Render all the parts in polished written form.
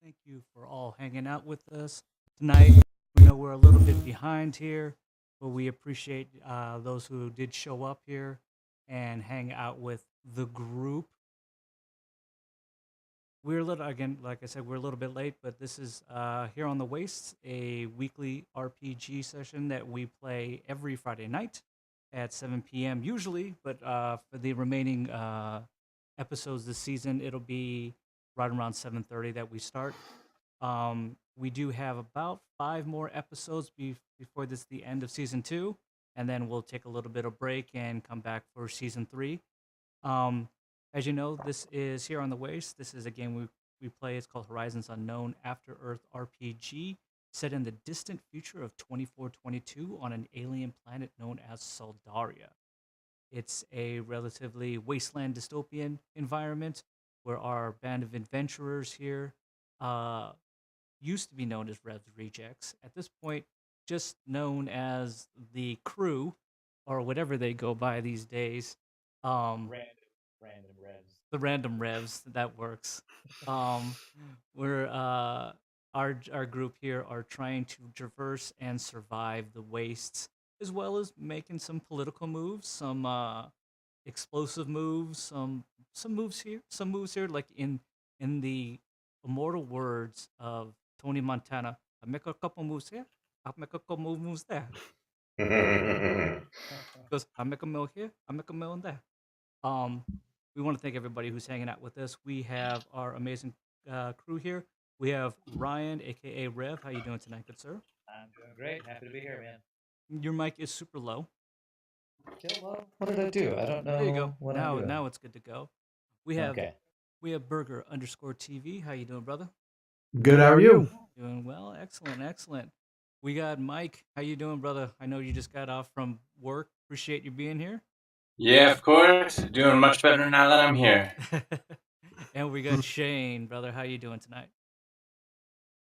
Thank you for all hanging out with us tonight. We know we're a little bit behind here, but we appreciate those who did show up here and hang out with the group. We're a little, again, like I said, we're a little bit late, but this is Here on the Wastes, a weekly RPG session that we play every Friday night at 7 p.m. usually, but for the remaining episodes this season, it'll be right around 7:30 that we start. We do have about 5 more episodes before this the end of season 2, and then we'll take a little bit of break and come back for season 3. Um, as you know, this is Here on the Waste. This is a game we play. It's called Horizons Unknown After Earth RPG, set in the distant future of 2422 on an alien planet known as Soldaria. It's a relatively wasteland dystopian environment where our band of adventurers here uh, used to be known as Rev's Rejects. At this point, just known as the crew or whatever they go by these days. Um, Random revs. the random Revs, that works. Um, we're our group here are trying to traverse and survive the wastes, as well as making some political moves, some explosive moves, some moves here, like in the immortal words of Tony Montana. I make a couple moves here, I make a couple moves there. Because I make a mill here, I make a mill in there. Um, we want to thank everybody who's hanging out with us. We have our amazing crew here. We have Ryan, aka Rev. How you doing tonight, good sir? I'm doing great. Happy to be here, man. Your mic is super low. Still low? What did I do? I don't There you go. know what I'm doing. Now it's good to go. We have Okay. we have Burgher underscore TV. How you doing, brother? Good, how are you? Doing well. Excellent, excellent. We got Mike. How you doing, brother? I know you just got off from work. Appreciate you being here. Yeah, of course. Doing much better now that I'm here. And we got Shane, brother. How you doing tonight?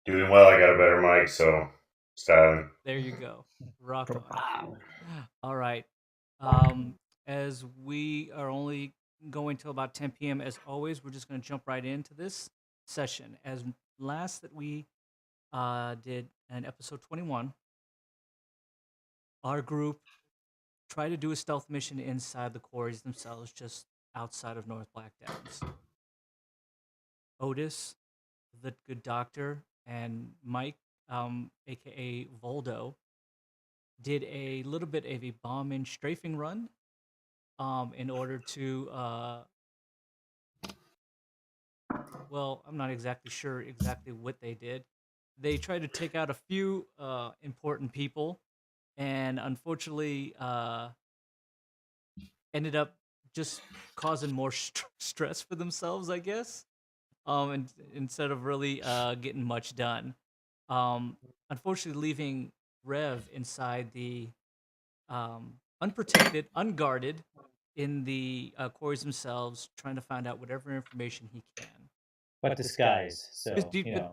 Doing well. I got a better mic, so styling. There you go. Rock on. All right. As we are only going till about 10 p.m. as always, we're just going to jump right into this session. As last that we did in episode 21, our group tried to do a stealth mission inside the quarries themselves, just outside of North Black Downs. Otis, the good doctor, and Mike, aka Voldo, did a little bit of a bomb and strafing run in order to well, I'm not exactly sure exactly what they did. They tried to take out a few important people, and unfortunately ended up just causing more stress for themselves, I guess. And instead of really getting much done, unfortunately leaving Rev inside the unprotected, unguarded in the quarries themselves, trying to find out whatever information he can. But disguise. So,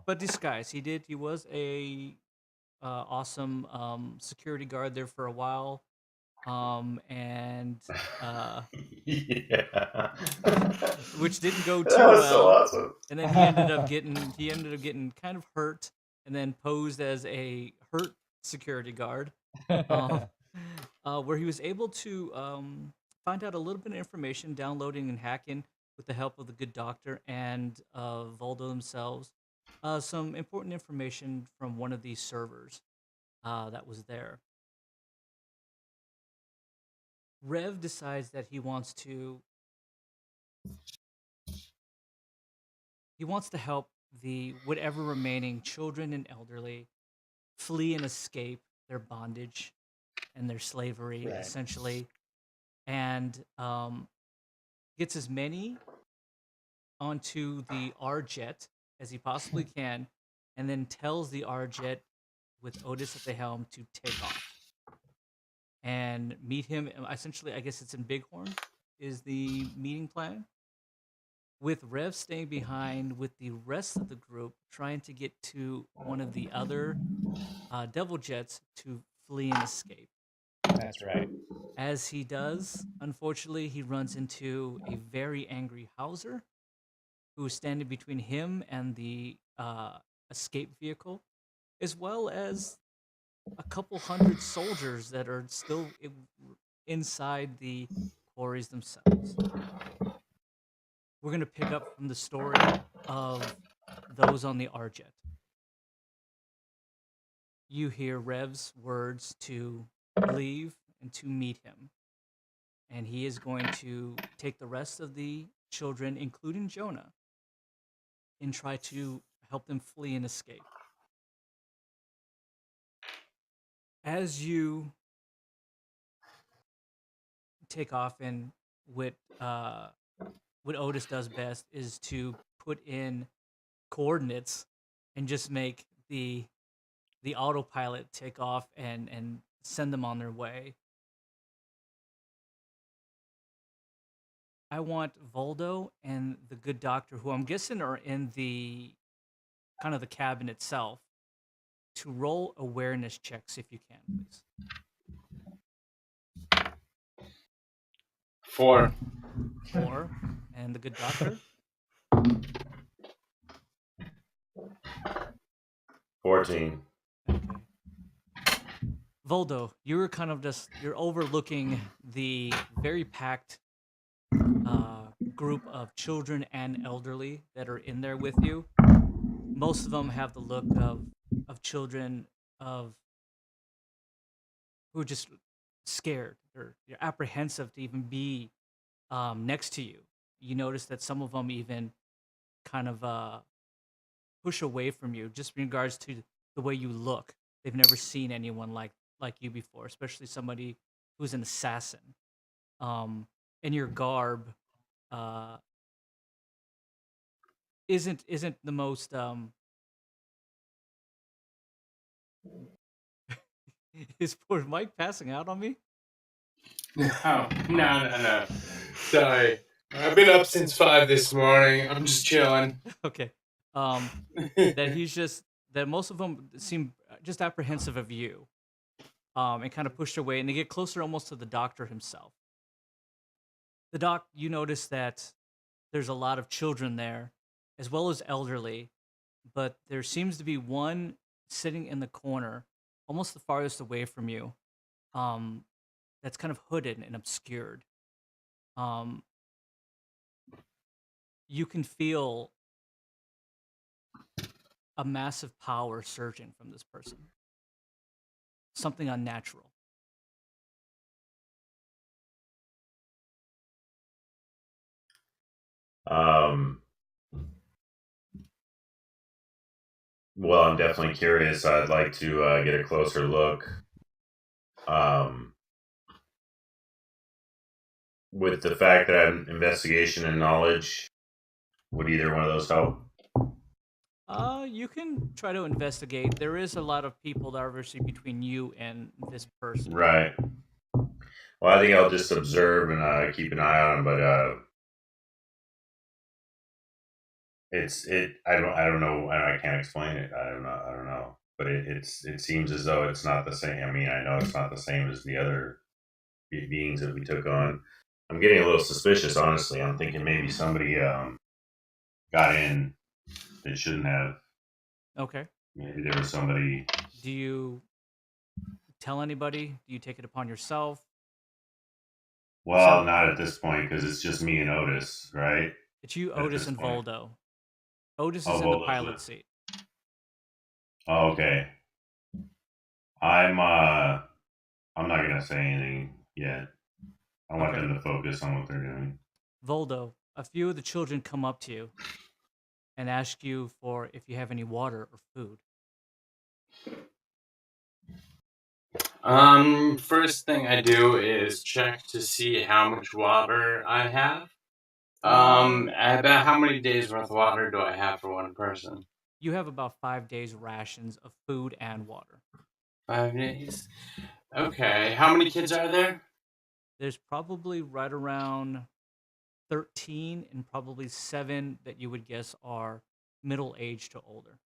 But disguise. He was a awesome security guard there for a while. And Yeah. which didn't go too That was well. so awesome. And then he ended up getting kind of hurt, and then posed as a hurt security guard, where he was able to find out a little bit of information, downloading and hacking with the help of the good doctor and Voldo themselves, some important information from one of these servers that was there. Rev decides that he wants to help the whatever remaining children and elderly flee and escape their bondage and their slavery, Right. essentially, and gets as many onto the R jet as he possibly can, and then tells the R jet with Otis at the helm to take off and meet him. Essentially, I guess it's in Bighorn is the meeting plan, with Rev staying behind with the rest of the group, trying to get to one of the other Devil Jets to flee and escape. That's right. As he does, unfortunately, he runs into a very angry Hauser, who's standing between him and the escape vehicle, as well as a couple hundred soldiers that are still inside the quarries themselves. We're going to pick up from the story of those on the Arjet. You hear Rev's words to leave and to meet him. And he is going to take the rest of the children, including Jonah, and try to help them flee and escape. As you take off, and what Otis does best is to put in coordinates and just make the autopilot take off and send them on their way. I want Voldo and the good doctor, who I'm guessing are in the kind of the cabin itself, to roll awareness checks if you can, please. 4. 4. And the good doctor? 14. Okay. Voldo, you're kind of you're overlooking the very packed group of children and elderly that are in there with you. Most of them have the look of children who are just scared. They're apprehensive to even be next to you. You notice that some of them even kind of push away from you, just in regards to the way you look. They've never seen anyone like you before, especially somebody who's an assassin. And your garb isn't the most is poor Mike passing out on me? No. Sorry. I've been up since 5 this morning. I'm just chilling. Okay. That he's just that most of them seem just apprehensive of you, and kind of pushed away, and they get closer almost to the doctor himself. The doc, you notice that there's a lot of children there, as well as elderly, but there seems to be one sitting in the corner, almost the farthest away from you, that's kind of hooded and obscured. You can feel a massive power surging from this person. Something unnatural. Well, I'm definitely curious. I'd like to get a closer look. With the fact that I have investigation and knowledge, would either one of those help? You can try to investigate. There is a lot of people that are obviously between you and this person. Right. Well, I think I'll just observe and keep an eye on him, but I don't know. I can't explain it. I don't know. But it seems as though it's not the same. I mean, I know it's not the same as the other beings that we took on. I'm getting a little suspicious, honestly. I'm thinking maybe somebody got in that shouldn't have. Okay. Maybe there was somebody. Do you tell anybody? Do you take it upon yourself? Well, not at this point, because it's just me and Otis, right? It's you, Otis, and point. Voldo. Otis is in the pilot seat. Oh, okay. I'm not gonna say anything yet. I want them to focus on what they're doing. Voldo, a few of the children come up to you and ask you for if you have any water or food. First thing I do is check to see how much water I have. About how many days worth of water do I have for one person? You have about 5 days rations of food and water. 5 days? Okay. How many kids are there? There's probably right around 13, and probably 7 that you would guess are middle-aged to older.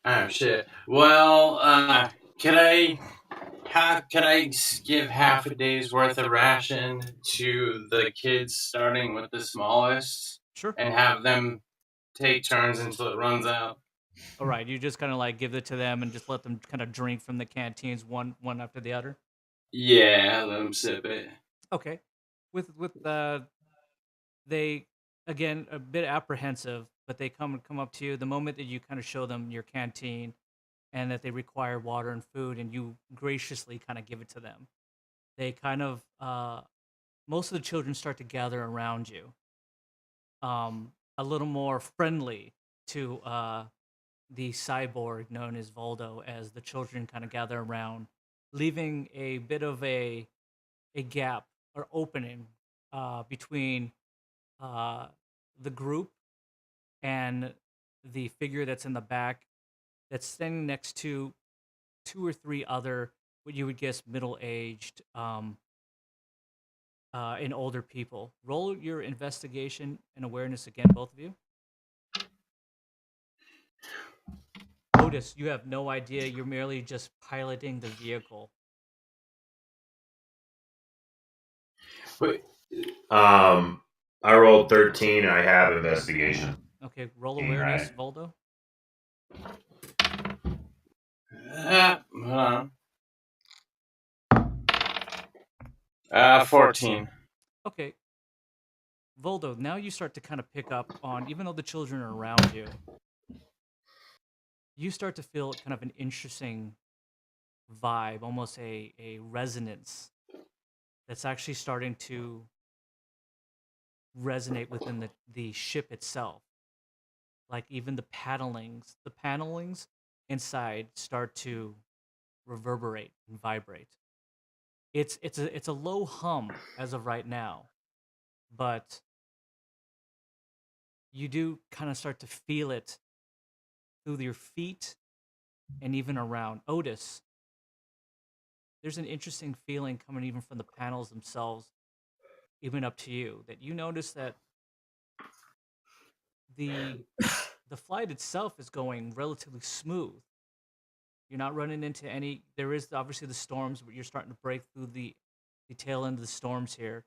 Oh, shit. Well, can I give half a day's worth of ration to the kids, starting with the smallest? Sure. and have them take turns until it runs out. All right. You just kind of like give it to them and just let them kind of drink from the canteens one after the other. Yeah, let them sip it. Okay. With they again a bit apprehensive, but they come up to you the moment that you kind of show them your canteen and that they require water and food, and you graciously kind of give it to them. They kind of most of the children start to gather around you, a little more friendly to the cyborg known as Voldo, as the children kind of gather around, leaving a bit of a gap or opening between uh, the group and the figure that's in the back, that's standing next to two or three other, what you would guess, middle-aged and older people. Roll your investigation and awareness again, both of you. Otis, you have no idea. You're merely just piloting the vehicle. Wait, I rolled 13. I have investigation. Okay, roll 18, awareness, right? Voldo. hold on. 14. Okay, Voldo, now you start to kind of pick up on, even though the children are around you, you start to feel kind of an interesting vibe, almost a resonance that's actually starting to resonate within the ship itself. Like even the panelings inside start to reverberate and vibrate. It's a low hum as of right now, but you do kind of start to feel it through your feet and even around. Otis, there's an interesting feeling coming even from the panels themselves, even up to you, that you notice that the the flight itself is going relatively smooth. You're not running into any. There is obviously the storms, but you're starting to break through the tail end of the storms here.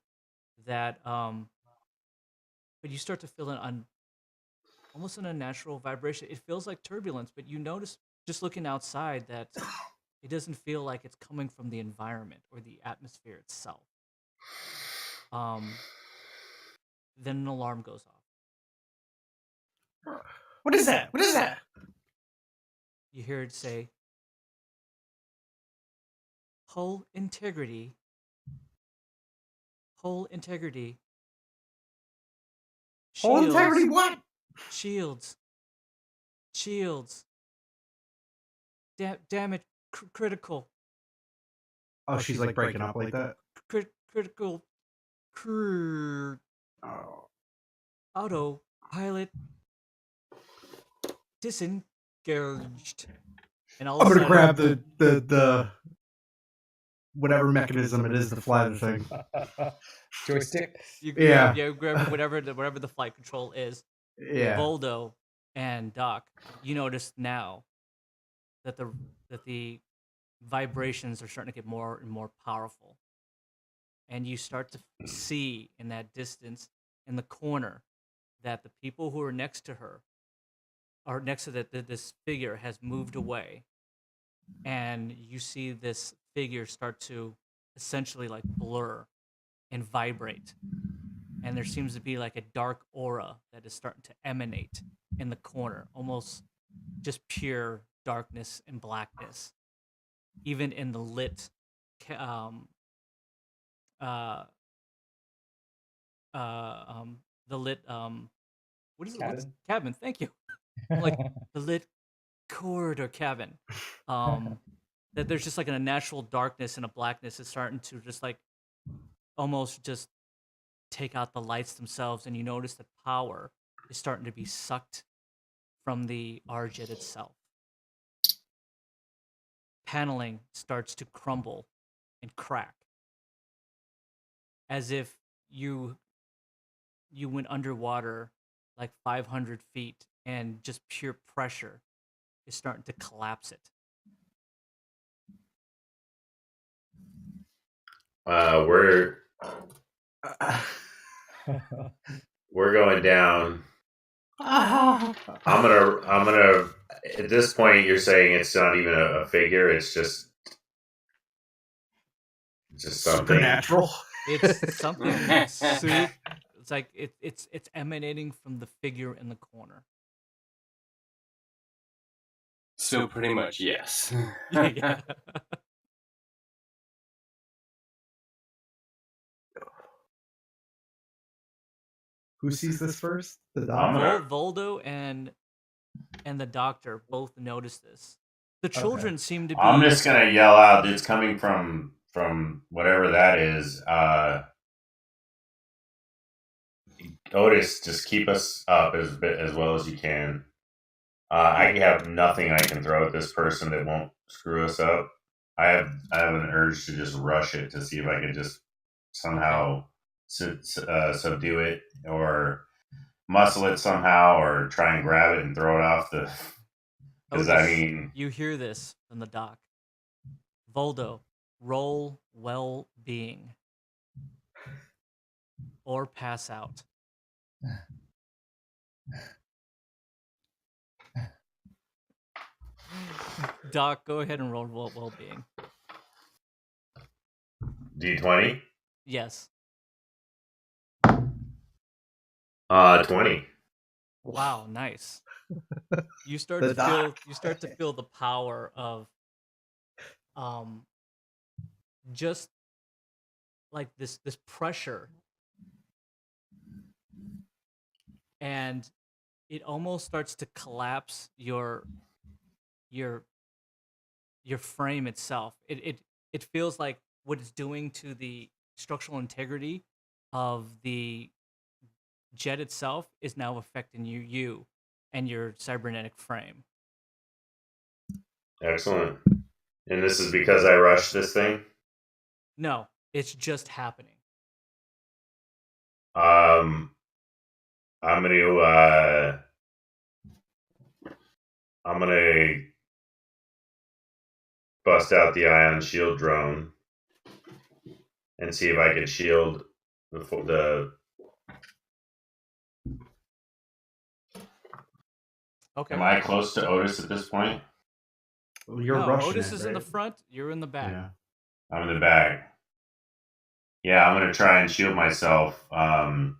That but you start to feel almost an unnatural vibration. It feels like turbulence, but you notice just looking outside that it doesn't feel like it's coming from the environment or the atmosphere itself. Then an alarm goes off. What is that? What is that? You hear it say, "Hull integrity. Hull integrity. Whole integrity what? Shields. Shields. Damage. Critical. Oh, she's like breaking up like that. Critical. Oh. Autopilot disengaged." And all I'm of a gonna sudden, grab the whatever mechanism it is to fly the thing. Joystick. you Yeah. grab whatever the flight control is. Yeah. Voldo and Doc, you notice now that the vibrations are starting to get more and more powerful, and you start to see in that distance, in the corner, that the people who are next to her, or next to this figure, has moved away, and you see this figure start to essentially like blur and vibrate, and there seems to be like a dark aura that is starting to emanate in the corner, almost just pure darkness and blackness, even in the lit uh the lit what is it? What's Cabin. cabin? Thank you. Like the lit corridor cabin. That there's just like a natural darkness and a blackness is starting to just like almost just take out the lights themselves, and you notice that power is starting to be sucked from the Arjet itself. Paneling starts to crumble and crack, as if you went underwater like 500 feet, and just pure pressure is starting to collapse it. Where we're going down. I'm gonna. At this point, you're saying it's not even a figure. It's just something. Supernatural. It's something soup. It's like it's emanating from the figure in the corner. So pretty much, yes. Yeah. Who sees this first? The I'm dog. gonna- Voldo and the doctor both notice this. The children seem to be. I'm just gonna yell out. It's coming from whatever that is. Otis, just keep us up as well as you can. I have nothing I can throw at this person that won't screw us up. I have an urge to just rush it to see if I can just somehow subdue it or muscle it somehow or try and grab it and throw it off the. Because I Otis, mean, you hear this from the doc. Voldo, roll well-being or pass out. Doc, go ahead and roll well-being. D20. Yes. 20. Wow, nice. You start The to feel doc. the power of just like this pressure, and it almost starts to collapse your frame itself. It feels like what it's doing to the structural integrity of the jet itself is now affecting you and your cybernetic frame. Excellent. And this is because I rushed this thing? No, it's just happening. I'm gonna bust out the ion shield drone and see if I can shield the Okay. Am I close to Otis at this point? You're no, rushing Otis it, is in the right? front. You're in the back. Yeah. I'm in the back. Yeah, I'm gonna try and shield myself. And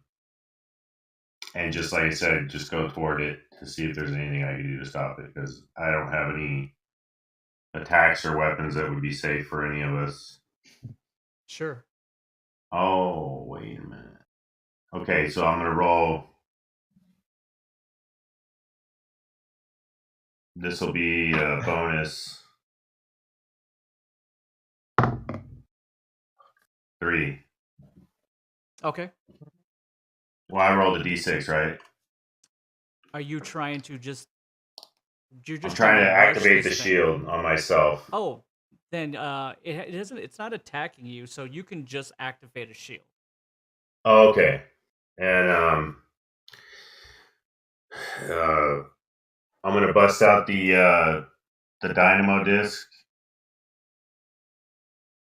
just like I said, just go toward it to see if there's anything I can do to stop it, because I don't have any attacks or weapons that would be safe for any of us. Sure. Oh, wait a minute. Okay, so I'm gonna roll. This will be a bonus. 3. Okay. Well, I rolled a d6, right? Are you trying to just? You're I'm just trying to rush activate the this thing. shield on myself. Oh, then it doesn't. It's not attacking you, so you can just activate a shield. Oh, okay. And I'm gonna bust out the dynamo disc.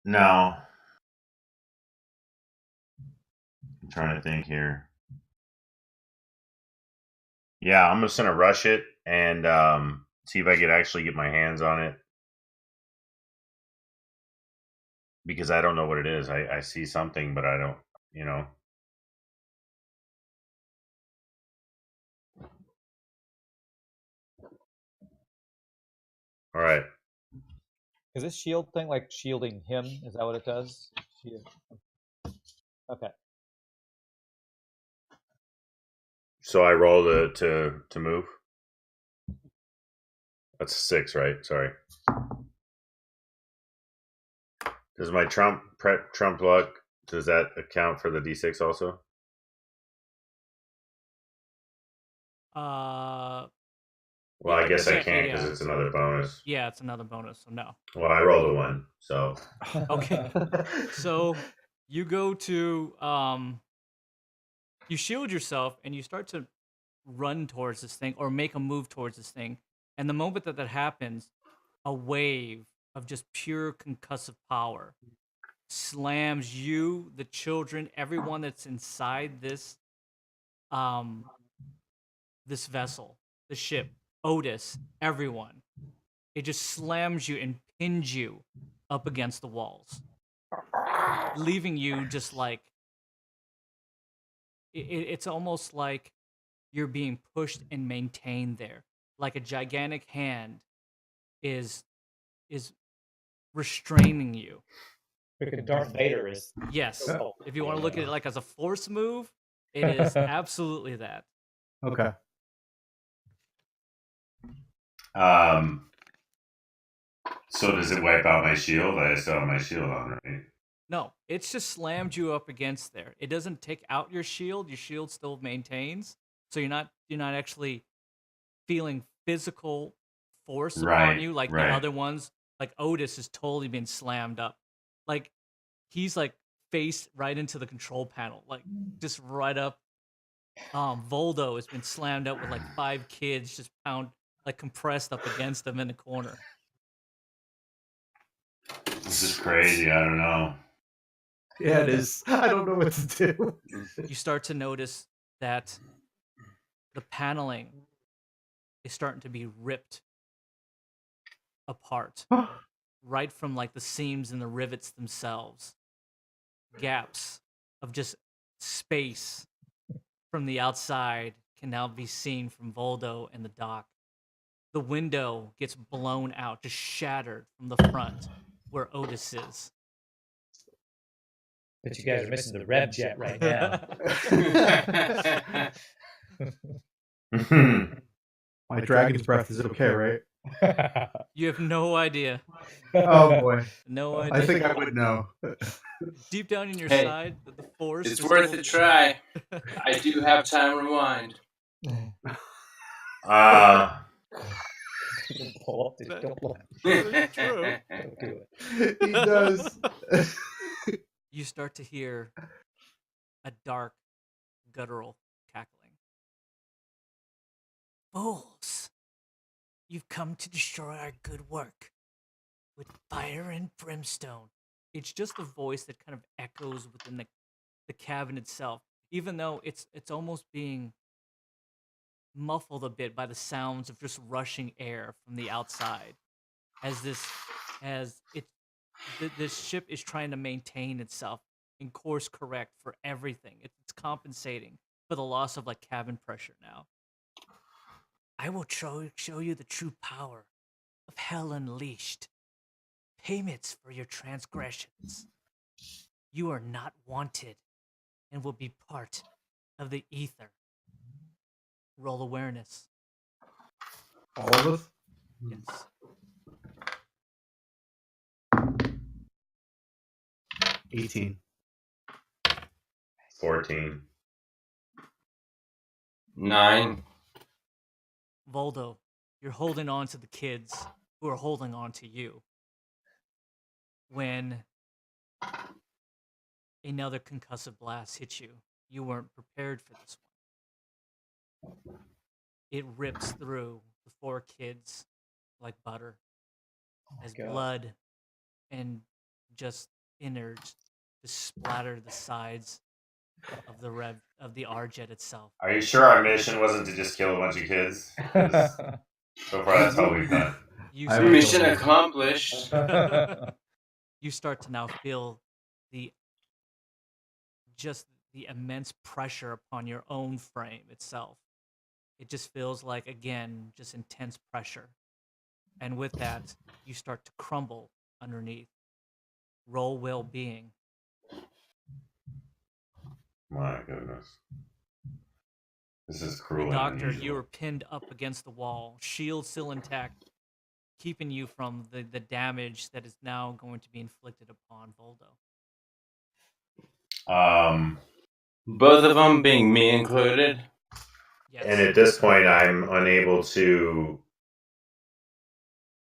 No. I'm trying to think here. Yeah, I'm just gonna rush it and see if I could actually get my hands on it, because I don't know what it is. I see something, but I don't, you know. All right. Is this shield thing like shielding him? Is that what it does? Okay. So I roll to move. That's a 6, right? Sorry. Does my trump luck, does that account for the d6 also? Well, I guess I can't because it's another bonus. Yeah, it's another bonus, so no. Well, I rolled a 1, so. Okay. So you go to you shield yourself and you start to run towards this thing or make a move towards this thing. And the moment that happens, a wave of just pure concussive power slams you, the children, everyone that's inside this um, this vessel, the ship, Otis, everyone. It just slams you and pins you up against the walls, leaving you just like it's almost like you're being pushed and maintained there, like a gigantic hand is restraining you. Freaking Darth Vader is. Yes, Oh, if you want to look at it like as a force move, it is absolutely that. Okay. So does it wipe out my shield? I still have my shield on, right? No, it's just slammed you up against there. It doesn't take out your shield. Your shield still maintains, so you're not actually feeling physical force upon Right, you like the right. other ones. Like Otis has totally been slammed up. Like he's like face right into the control panel, like just right up. Voldo has been slammed up with like 5 kids just compressed up against him in the corner. This is crazy. I don't know. Yeah, it is. I don't know what to do. You start to notice that the paneling is starting to be ripped apart right from like the seams and the rivets themselves. Gaps of just space from the outside can now be seen from Voldo and the dock. The window gets blown out, just shattered from the front where Otis is. But you guys are missing the Rev jet right now. My dragon's breath is okay, right? You have no idea. Oh boy. No idea. I think I would know. Deep down in your Hey, side, the force It's is worth still- a try. I do have time rewind. Pull up, dude. Don't pull up. True. Don't do it. He does. You start to hear a dark, guttural cackling. Fools! You've come to destroy our good work with fire and brimstone. It's just a voice that kind of echoes within the cabin itself, even though it's almost being muffled a bit by the sounds of just rushing air from the outside, this ship is trying to maintain itself and course correct for everything. It's compensating for the loss of like cabin pressure now. I will show you the true power of hell unleashed. Payments for your transgressions. You are not wanted and will be part of the ether. Roll awareness. All of us? Yes. 18. 14. 9. Voldo, you're holding on to the kids who are holding on to you. When another concussive blast hits you, you weren't prepared for this one. It rips through the 4 kids like butter as God. blood and just innards just splatter the sides of the R-jet itself. Are you sure our mission wasn't to just kill a bunch of kids? 'Cause so far, that's all we've done. You I start, would Mission go- accomplished. you start to now feel the immense pressure upon your own frame itself. It just feels like, again, just intense pressure. And with that, you start to crumble underneath. Roll well-being. My goodness. This is The cruel. and doctor, unusual. you were pinned up against the wall, shield still intact, keeping you from the damage that is now going to be inflicted upon Voldo. Both of them being me included. Yes. And at this point, I'm unable to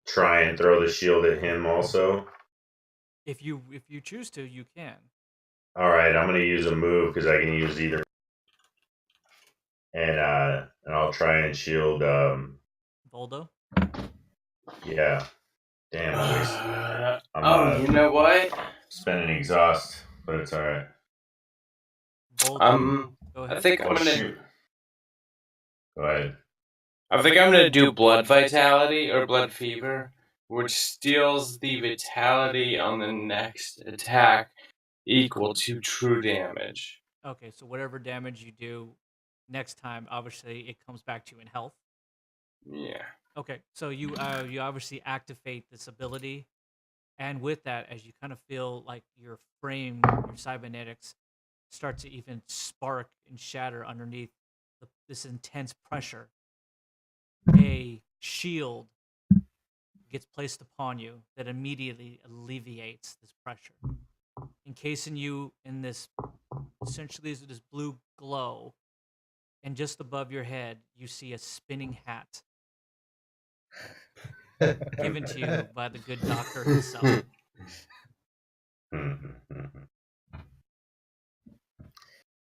try and throw the shield at him also. If you choose to, you can. All right, I'm going to use a move because I can use either. And I'll try and shield. Voldo? Yeah. Damn. I'm You know what? spending exhaust, but it's all right. Voldo. Go ahead. I think I'm Oh, gonna. shoot. Go ahead. I think I'm gonna do blood vitality or blood fever, which steals the vitality on the next attack equal to true damage. Okay, so whatever damage you do next time, obviously it comes back to you in health. Yeah. Okay, so you obviously activate this ability, and with that, as you kind of feel like your frame, your cybernetics start to even spark and shatter underneath this intense pressure, a shield gets placed upon you that immediately alleviates this pressure, encasing you in this essentially this blue glow, and just above your head you see a spinning hat given to you by the good doctor himself.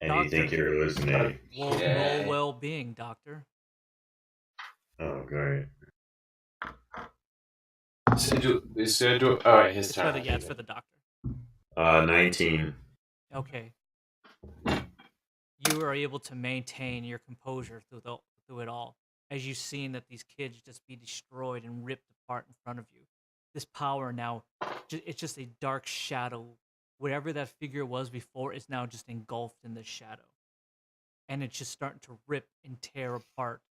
And you Doctor, think you're hallucinating? roll Okay. well-being, doctor. Oh, great. So do all right, his It's for turn. the it's for the doctor. 19. Okay. You are able to maintain your composure through it all, as you've seen that these kids just be destroyed and ripped apart in front of you. This power now, it's just a dark shadow. Whatever that figure was before is now just engulfed in this shadow, and it's just starting to rip and tear apart,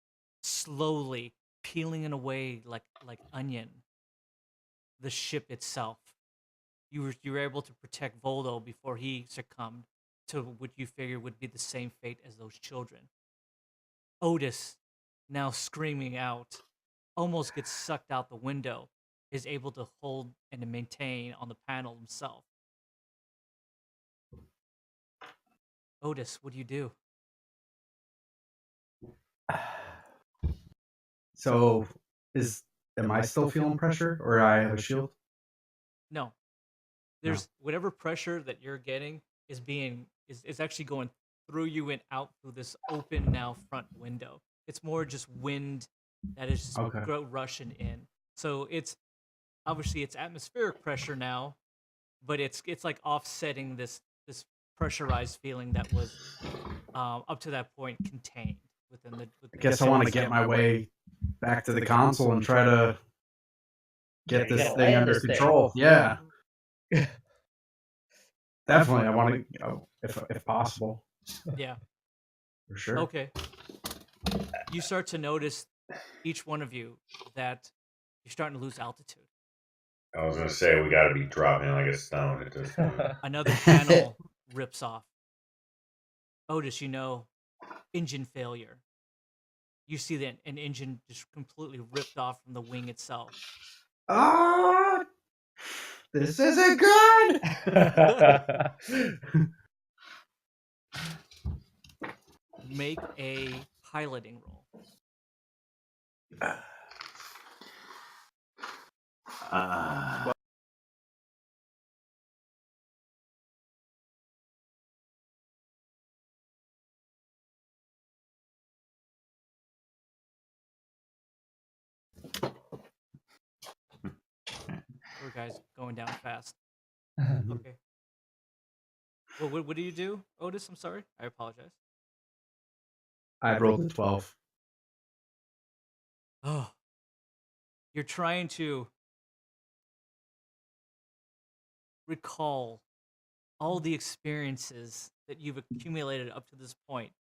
slowly peeling it away like onion. The ship itself. You were able to protect Voldo before he succumbed to what you figured would be the same fate as those children. Otis, now screaming out, almost gets sucked out the window, is able to hold and to maintain on the panel himself. Otis, what do you do? So, am I still feeling pressure, or I have a shield? No. There's whatever pressure that you're getting is actually going through you and out through this open now front window. It's more just wind that is just Okay. rushing in. So it's obviously it's atmospheric pressure now, but it's like offsetting this pressurized feeling that was up to that point contained within the. I guess I want to get my way back to the console and try to get this thing under control. Yeah. Definitely, I want to, if possible. Yeah. For sure. Okay. You start to notice, each one of you, that you're starting to lose altitude. I was going to say, we got to be dropping like a stone at this point. Another panel rips off. Otis, engine failure. You see that an engine just completely ripped off from the wing itself. Ah, this isn't good. Make a piloting roll. Poor guy's going down fast. Okay. Well, what do you do, Otis? I'm sorry. I apologize. I rolled a 12. Oh. You're trying to recall all the experiences that you've accumulated up to this point.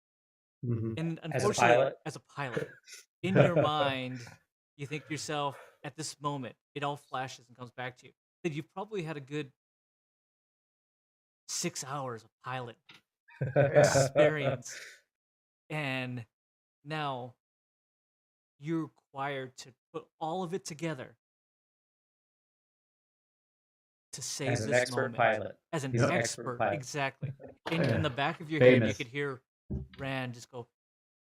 Mm-hmm. And As a unfortunately, pilot? as a pilot, in your mind, you think to yourself, at this moment, it all flashes and comes back to you, that you probably had a good 6 hours of pilot experience. And now you're required to put all of it together to save As an this expert moment. pilot. As an He's an expert, pilot. exactly. In the back of your head, you Famous. could hear Rand just go,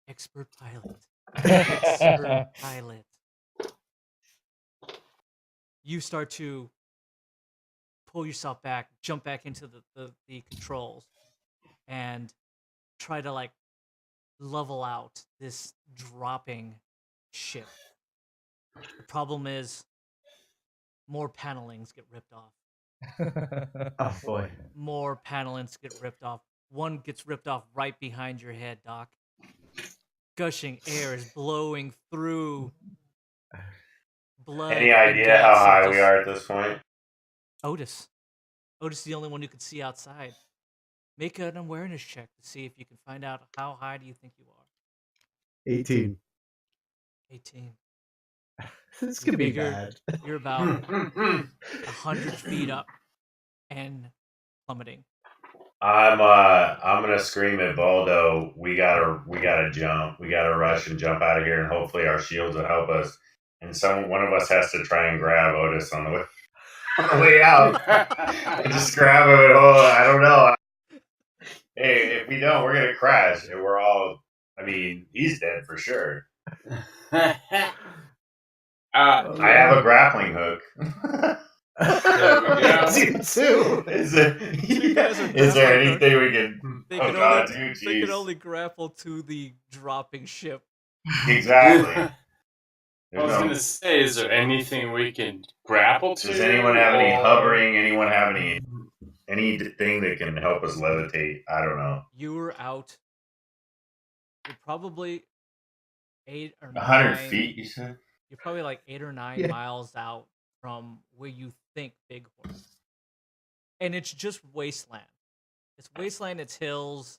expert pilot. Expert pilot. You start to pull yourself back, jump back into the controls, and try to level out this dropping ship. The problem is more panelings get ripped off. Oh boy. More panelings get ripped off. One gets ripped off right behind your head, Doc. gushing air is blowing through. Blood Any and idea how guts high are we just are at this point? Otis. Otis is the only one who can see outside. Make an awareness check to see if you can find out how high do you think you are. 18. 18. This You could be figure bad. you're about 100 feet up and plummeting. I'm gonna scream at Baldo. We gotta jump. We gotta rush and jump out of here, and hopefully our shields will help us. And one of us has to try and grab Otis on the way out. And just grab him and hold. I don't know. Hey, if we don't, we're gonna crash, and we're all. I mean, he's dead for sure. I have a grappling hook. There we go. You too. Is there Two guys are is there grappling hook. anything we can? They Oh can God, only dude, they can jeez. only grapple to the dropping ship. Exactly. I There's was no- gonna say, is there anything we can grapple to? Does anyone have any or- hovering? Anyone have anything that can help us levitate? I don't know. You were out. You're probably 8 or 9. 100 feet, you said? You're probably like 8 or 9 Yeah. miles out from where you think Bighorn is. And it's just wasteland. It's wasteland, it's hills.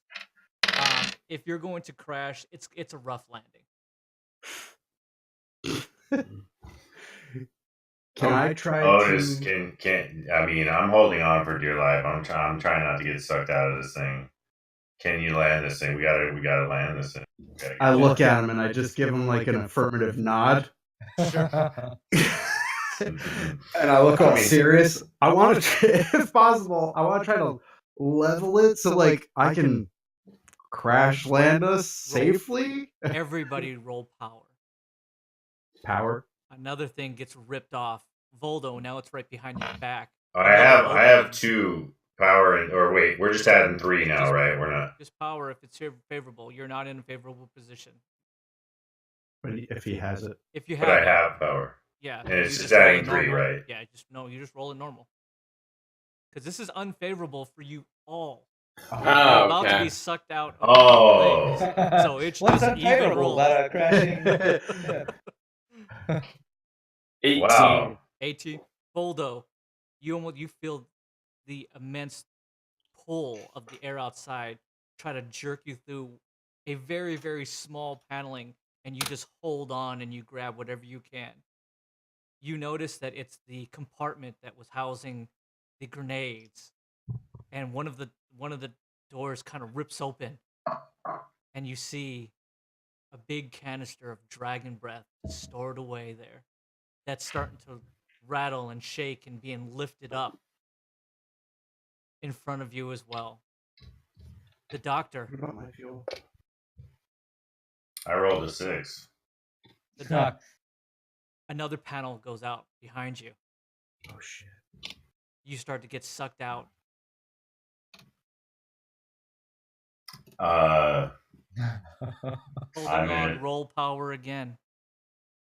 If you're going to crash, it's a rough landing. Can I try Otis, to... can I mean, I'm holding on for dear life. I'm trying not to get sucked out of this thing. Can you land this thing? We gotta land this thing. I look at him and I just give him like an affirmative nod. And I look all serious. I want to, if possible, I want to try to level it so like I can crash land us safely. Everybody roll power. Power. Another thing gets ripped off. Voldo, now it's right behind your back. I have 2 power or wait, we're just adding 3 now, Just- right? We're not. Just power if it's favorable. You're not in a favorable position. But if he has it. If you have But I it, have power. yeah. And it's you just roll adding it 3, normal. right? Yeah, you just roll it normal. Because this is unfavorable for you all. Oh, You're about to okay. be sucked out. Of Oh. the thing. So it's What's just even unfavorable rolls. about a crashing? 18. Wow. 18. Boldo, you feel the immense pull of the air outside try to jerk you through a very, very small paneling, and you just hold on and you grab whatever you can. You notice that it's the compartment that was housing the grenades, and one of the doors kind of rips open, and you see a big canister of dragon breath stored away there. That's starting to rattle and shake and being lifted up in front of you as well. The doctor, What about my fuel? I rolled a 6. the doc, another panel goes out behind you. Oh shit. You start to get sucked out. I'm Holding in on, it. roll power again.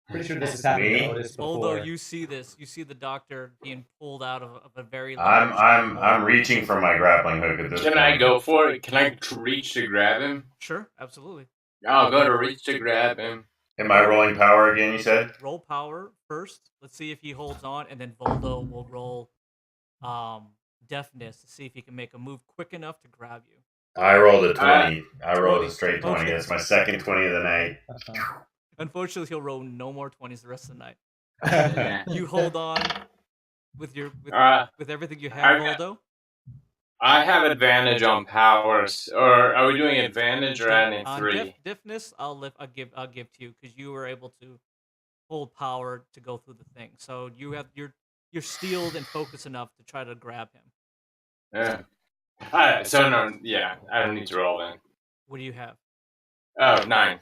Pretty sure this has happened Me? to Otis before. Although you see this, you see the doctor being pulled out of a very I'm large I'm hole. I'm reaching for my grappling hook at this Can point. I go for it? Can I reach to grab him? Sure, absolutely. I'll go to reach to grab him. Am I rolling power again, you said? Roll power first. Let's see if he holds on, and then Voldo will roll deafness to see if he can make a move quick enough to grab you. I rolled a 20. I rolled 20. a straight 20. Okay. That's my second 20 of the night. Unfortunately, he'll roll no more 20s the rest of the night. Yeah. You hold on with your Uh, with everything you have, I- Voldo. I have advantage on powers, or are we doing advantage or adding On 3? deafness, I'll give to you because you were able to hold power to go through the thing. So you're steeled and focused enough to try to grab him. Yeah. So no, yeah, I don't need to roll then. What do you have? Oh, 9.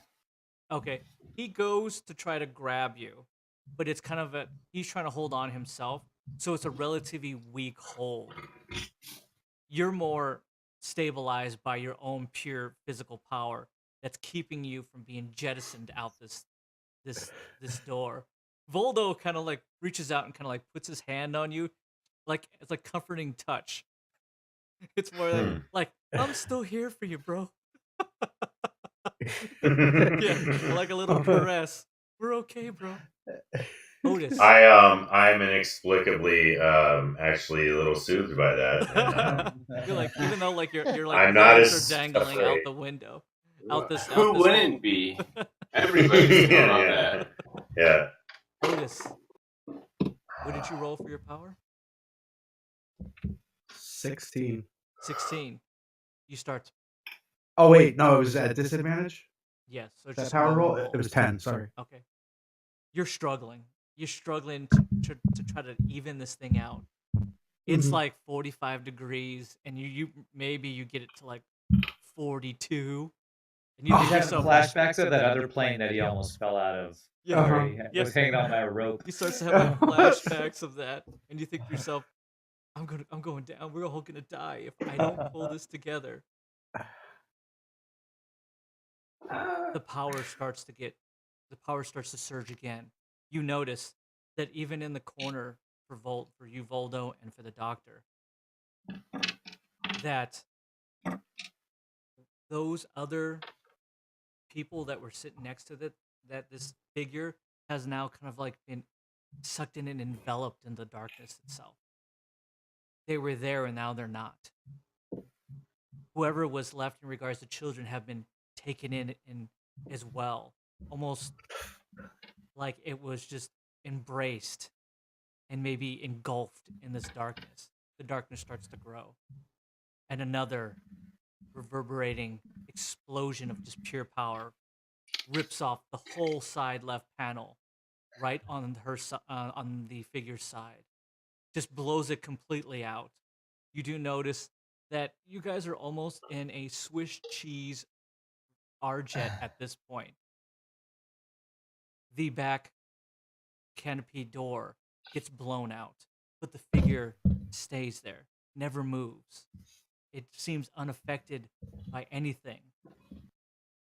Okay. He goes to try to grab you, but it's kind of he's trying to hold on himself, so it's a relatively weak hold. You're more stabilized by your own pure physical power that's keeping you from being jettisoned out this door. Voldo kind of like reaches out and kind of like puts his hand on you, like it's like comforting touch. It's more like I'm still here for you, bro. Yeah, like a little caress. We're okay, bro. Otis. I'm inexplicably actually a little soothed by that. And, You're like, even though like your like I'm not legs are as dangling afraid. out the window, out this Who wouldn't hole. be? Everybody's feeling all Yeah. that. Yeah. Otis, what did you roll for your power? 16. 16. You start. Oh wait, no, it was at disadvantage. Yes. So it's That just power normal roll. It was 10. Sorry. Okay. You're struggling. You're struggling to try to even this thing out. It's Mhm. like 45 degrees, and you maybe you get it to like 42, and you He's think having yourself. flashbacks of that other plane that he almost fell out of. Yeah. Where he Yes. was hanging on by a rope. He starts to have like flashbacks of that, and you think to yourself, I'm going down. We're all gonna die if I don't pull this together. The power starts to surge again. You notice that even in the corner for you, Voldo, and for the doctor, that those other people that were sitting next to that this figure has now kind of like been sucked in and enveloped in the darkness itself. They were there and now they're not. Whoever was left in regards to children have been taken in as well, almost like it was just embraced and maybe engulfed in this darkness. The darkness starts to grow, and another reverberating explosion of just pure power rips off the whole side left panel, right on on the figure's side, just blows it completely out. You do notice that you guys are almost in a Swiss cheese R-jet at this point. The back canopy door gets blown out, but the figure stays there, never moves. It seems unaffected by anything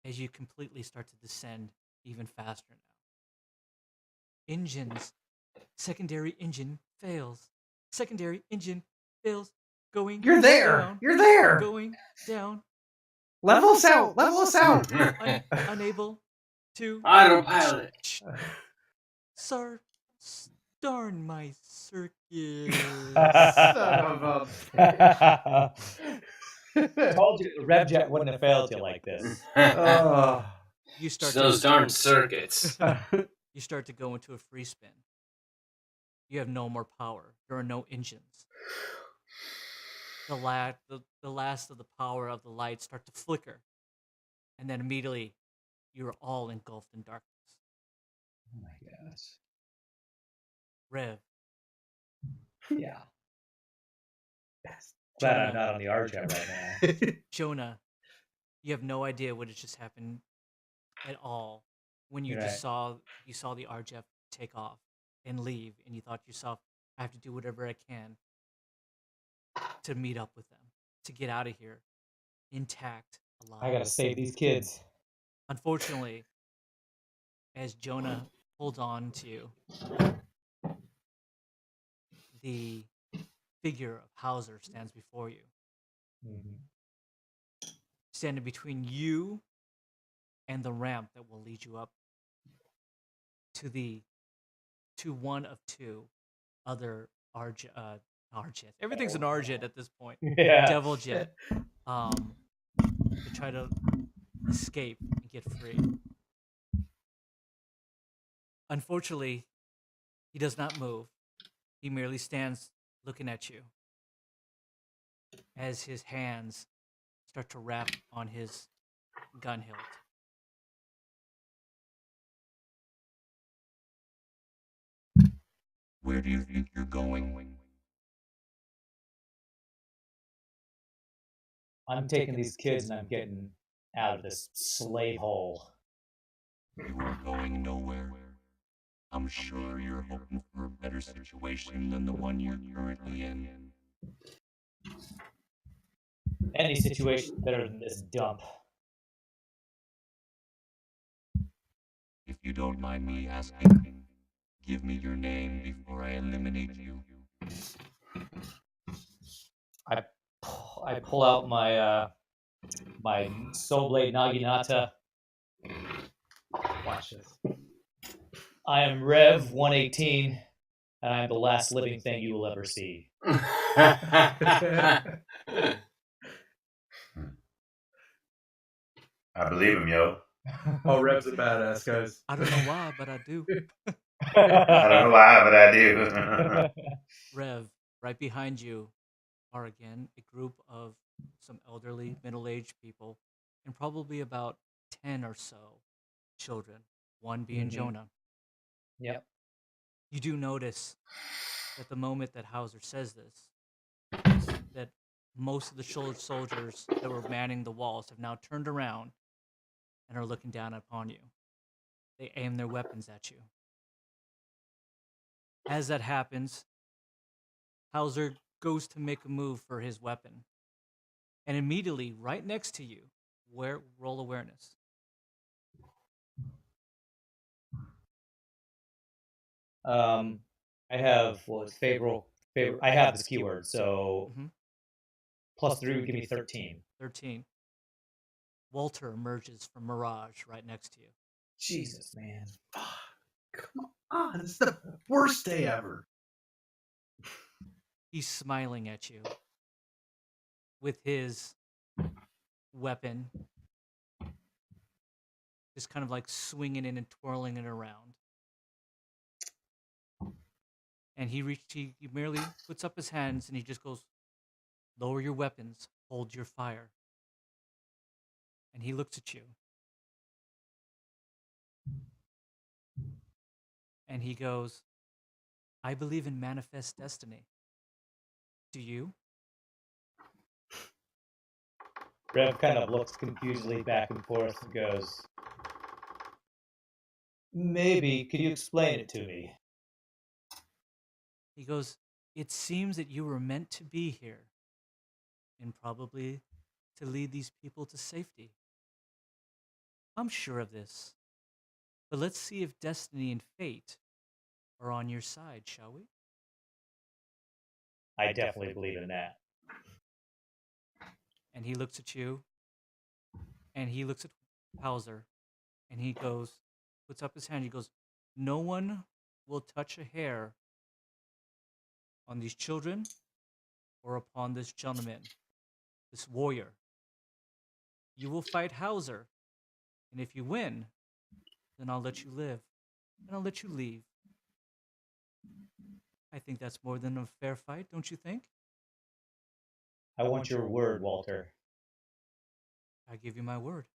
as you completely start to descend even faster now. Engines. Secondary engine fails. Secondary engine fails. Going You're there. down. You're there. Going down. Level us out. Level us out. Unable to Autopilot. Sir, darn my circus. Son of a. Told you the RevJet wouldn't have failed you like this. You start Those to darn circuits. you start to go into a free spin. You have no more power. There are no engines. The last of the power of the lights start to flicker, and then immediately you're all engulfed in darkness. Oh my gosh. Rev, Yeah. Glad I'm not on the RJet right now. Jonah, you have no idea what has just happened at all when you just saw the RJF take off and leave, and you thought to yourself, I have to do whatever I can to meet up with them, to get out of here intact, alive. I gotta save these kids. Unfortunately, as Jonah holds on to the figure of Hauser stands before you, standing between you and the ramp that will lead you up to one of two other RJet. Everything's an RJet at this point. Yeah. Devil Jet. To try to escape and get free. Unfortunately, he does not move. He merely stands looking at you as his hands start to wrap on his gun hilt. Where do you think you're going? I'm taking these kids and I'm getting out of this slave hole. You are going nowhere. I'm sure you're hoping for a better situation than the one you're currently in. Any situation better than this dump. If you don't mind me asking, give me your name before I eliminate you. I pull out my my Soul Blade Naginata cautious. I am Rev 118, and I am the last living thing you will ever see. I believe him, yo. Oh, Rev's a badass, guys. I don't know why, but I do. I don't know why, but I do. Rev, right behind you are again a group of some elderly, middle-aged people, and probably about 10 or so children, one being Mhm. Jonah. Yep. You do notice that the moment that Hauser says this, that most of the soldiers that were manning the walls have now turned around and are looking down upon you. They aim their weapons at you. As that happens, Hauser goes to make a move for his weapon. And immediately, right next to you, roll awareness. I have it's favorable. I have this keyword, so Mhm. +3 would give me 13. 13. Walter emerges from Mirage right next to you. Jesus, man. Come on, it's the worst day ever. He's smiling at you with his weapon, just kind of like swinging it and twirling it around. And he merely puts up his hands and he just goes, "Lower your weapons, hold your fire." And he looks at you. And he goes, "I believe in manifest destiny. Do you?" Rev kind of looks confusedly back and forth and goes, "Maybe. Could you explain it to me?" He goes, "It seems that you were meant to be here, and probably to lead these people to safety. I'm sure of this. But let's see if destiny and fate are on your side, shall we?" I definitely believe in that. And he looks at you, and he looks at Hauser, and he goes, puts up his hand, he goes, "No one will touch a hair on these children or upon this gentleman, this warrior. You will fight Hauser, and if you win, then I'll let you live, and I'll let you leave. I think that's more than a fair fight, don't you think?" I want your word, Walter. "I give you my word.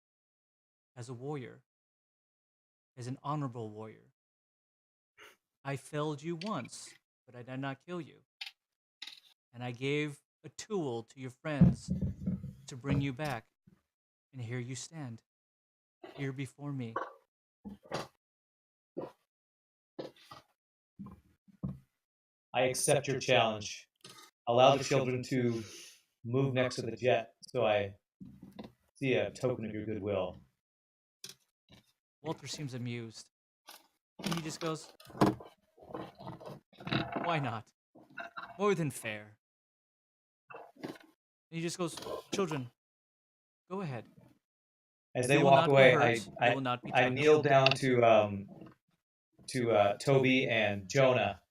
As a warrior, as an honorable warrior. I failed you once, but I did not kill you. And I gave a tool to your friends to bring you back. And here you stand, here before me." I accept your challenge. Allow the children to move next to the jet so I see a token of your goodwill. Walter seems amused. And he just goes, "Why not? More than fair." And he just goes, "Children, go ahead. As You they will walk not be away, hurt. You will not be I touched." kneel down to Toby and Jonah,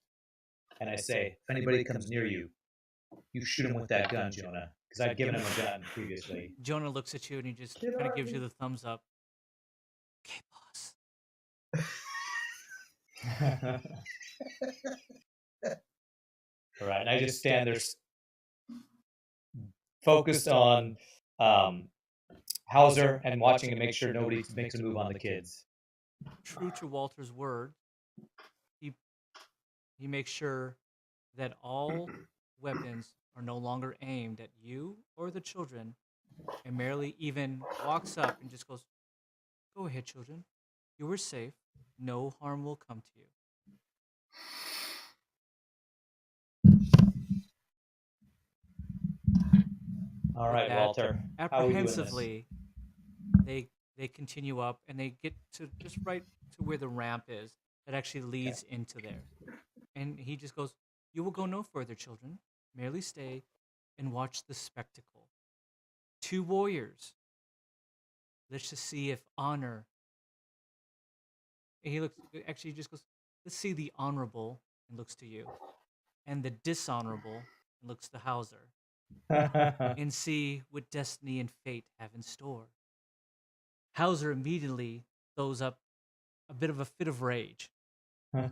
and I say, "If anybody comes near you, you shoot him with that gun, Jonah, because I've given him a gun previously." Jonah looks at you and he just kind of gives you the thumbs up. "Okay, boss." All right, and I just stand there, focused on Hauser and watching to make sure nobody makes a move on the kids. True to Walter's word, he makes sure that all weapons are no longer aimed at you or the children, and merely even walks up and just goes, "Go ahead, children. You are safe. No harm will come to you." All With right, that, Walter. How are we doing this? apprehensively, they continue up and they get to just right to where the ramp is that actually leads into there. And he just goes, "You will go no further, children. Merely stay and watch the spectacle. Two warriors. Let's just see if honor And he looks, actually, he just goes, let's see the honorable, and looks to you, and the dishonorable, and looks to Hauser, and see what destiny and fate have in store. Hauser immediately throws up a bit of a fit of rage. What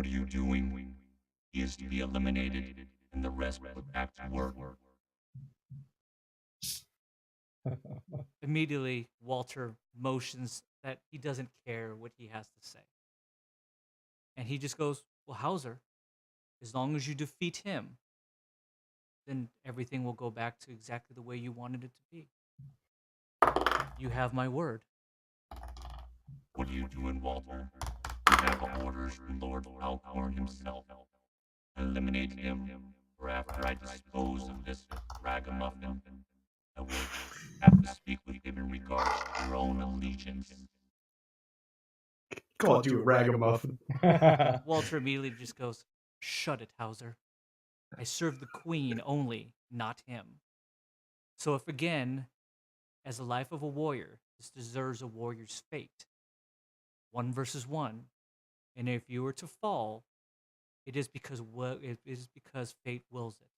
are you doing? He is to be eliminated, and the rest put back to work. Immediately, Walter motions that he doesn't care what he has to say. And he just goes, well, Hauser, as long as you defeat him, then everything will go back to exactly the way you wanted it to be. You have my word. What are you doing, Walter? You have orders from Lord Alcorn himself. Eliminate him, or after I dispose of this ragamuffin, I will have to speak with him in regards to your own allegiance. Called you a ragamuffin. Walter immediately just goes, shut it, Hauser. I serve the queen only, not him. So if again, as the life of a warrior, this deserves a warrior's fate. 1 versus 1. And if you were to fall, it is because fate wills it.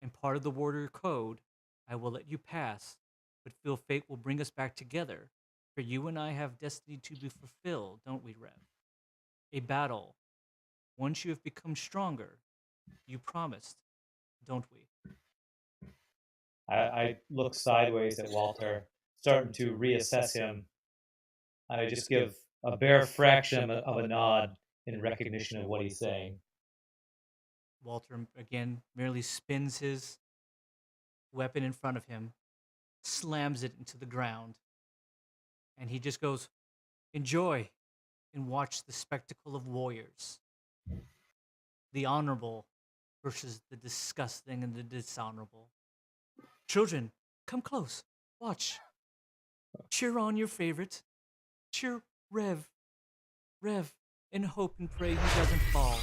And part of the warrior code, I will let you pass, but feel fate will bring us back together. For you and I have destiny to be fulfilled, don't we, Rev? A battle. Once you have become stronger, you promised, don't we? I look sideways at Walter, starting to reassess him. I just give a bare fraction of a nod in recognition of what he's saying. Walter, again, merely spins his weapon in front of him, slams it into the ground, and he just goes, enjoy and watch the spectacle of warriors. The honorable versus the disgusting and the dishonorable. Children, come close. Watch. Cheer on your favorite. Cheer Rev. Rev, and hope and pray he doesn't fall.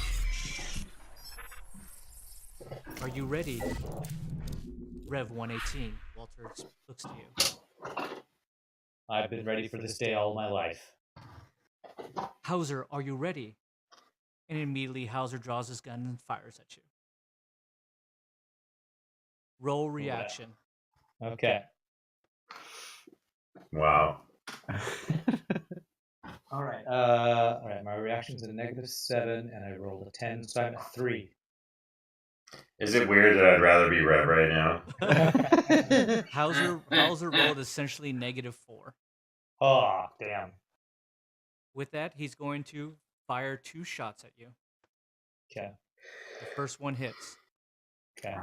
Are you ready? Rev 118. Walter looks to you. I've been ready for this day all my life. Hauser, are you ready? And immediately Hauser draws his gun and fires at you. Roll reaction. Okay. Wow. All right. My reaction's a -7, and I rolled a 10, so I'm at 3. Is it weird that I'd rather be Rev right now? Hauser rolled essentially -4. Oh, damn. With that, he's going to fire 2 shots at you. Okay. The first one hits. Okay.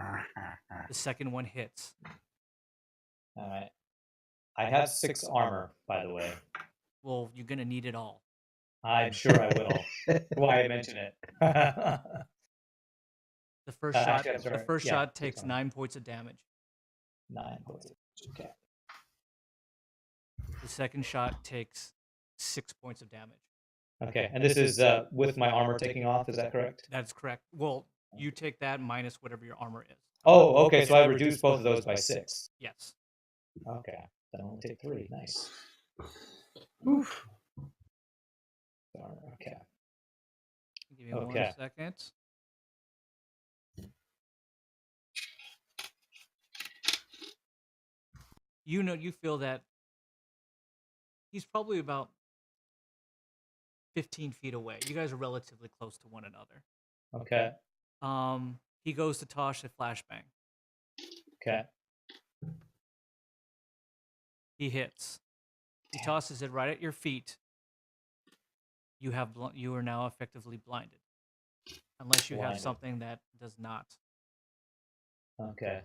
The second one hits. All right. I have 6 armor, by the way. Well, you're going to need it all. I'm sure I will. Why I mention it. The first shot, actually, I'm sorry. the first Yeah, shot 6 takes armor. 9 points of damage. 9 points. Okay. The second shot takes 6 points of damage. Okay. And this is with my armor taking off. Is that correct? That's correct. Well, you take that minus whatever your armor is. Oh, okay. So I reduced both of those by 6. Yes. Okay. Then I'll take 3. Nice. Oof. Okay. Give me Okay. 1 second. You feel that he's probably about 15 feet away. You guys are relatively close to one another. Okay. He goes to toss a flashbang. Okay. He hits. He tosses it right at your feet. You are now effectively blinded, unless you have Blinded. something that does not. Okay.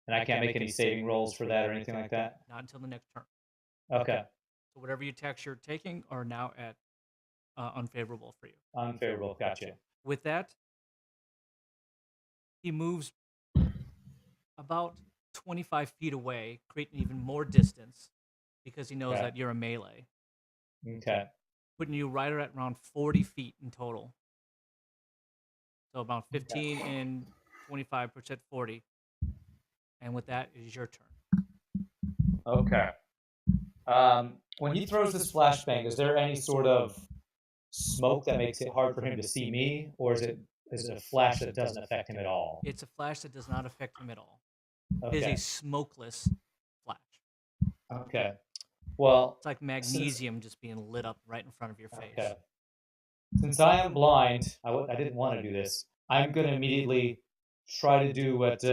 And I can't make any saving rolls for that or anything like that? Not until the next turn. Okay. So whatever you attacks you're taking are now at unfavorable for you. Unfavorable. Gotcha. With that, he moves about 25 feet away, creating even more distance because he knows Okay. that you're a melee, Okay. putting you right at around 40 feet in total. So about 15 and 25%, 40. And with that, it is your turn. Okay. when he throws this flashbang, is there any sort of smoke that makes it hard for him to see me, or is it a flash that doesn't affect him at all? It's a flash that does not affect him at all. It is Okay. a smokeless flash. Okay. Well, It's like magnesium just being lit up right in front of your face. okay. Since I am blind, I didn't want to do this. I'm going to immediately try to do what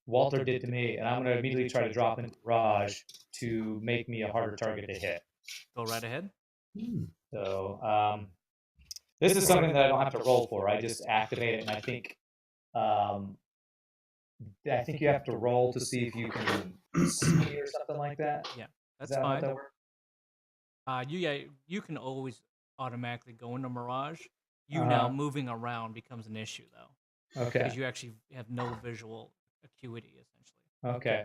Walter did to me, and I'm going to immediately try to drop into Raj to make me a harder target to hit. Go right ahead. So this is something that I don't have to roll for. I just activate it, and I think you have to roll to see if you can see or something like that. Yeah, Is that's that how fine. that works? You can always automatically go into Mirage. You now moving around becomes an issue though. Okay. Because you actually have no visual acuity essentially. Okay.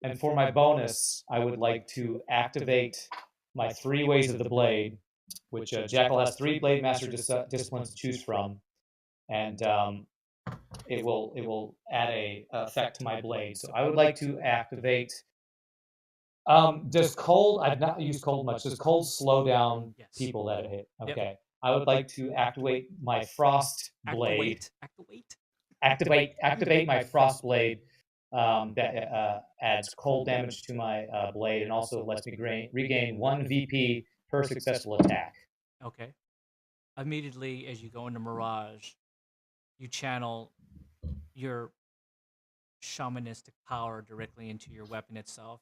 And for my bonus, I would like to activate my 3 ways of the blade, which Jackal has 3 blade master disciplines to choose from, and it will add a effect to my blade. So I would like to activate. Does cold? I've not used cold much. Does cold slow down Yes. people that it hit? Yep. Okay. I would like to activate my frost blade. Activate my frost blade. That adds cold damage to my blade and also lets me regain 1 VP per successful attack. Okay. Immediately as you go into Mirage, you channel your shamanistic power directly into your weapon itself,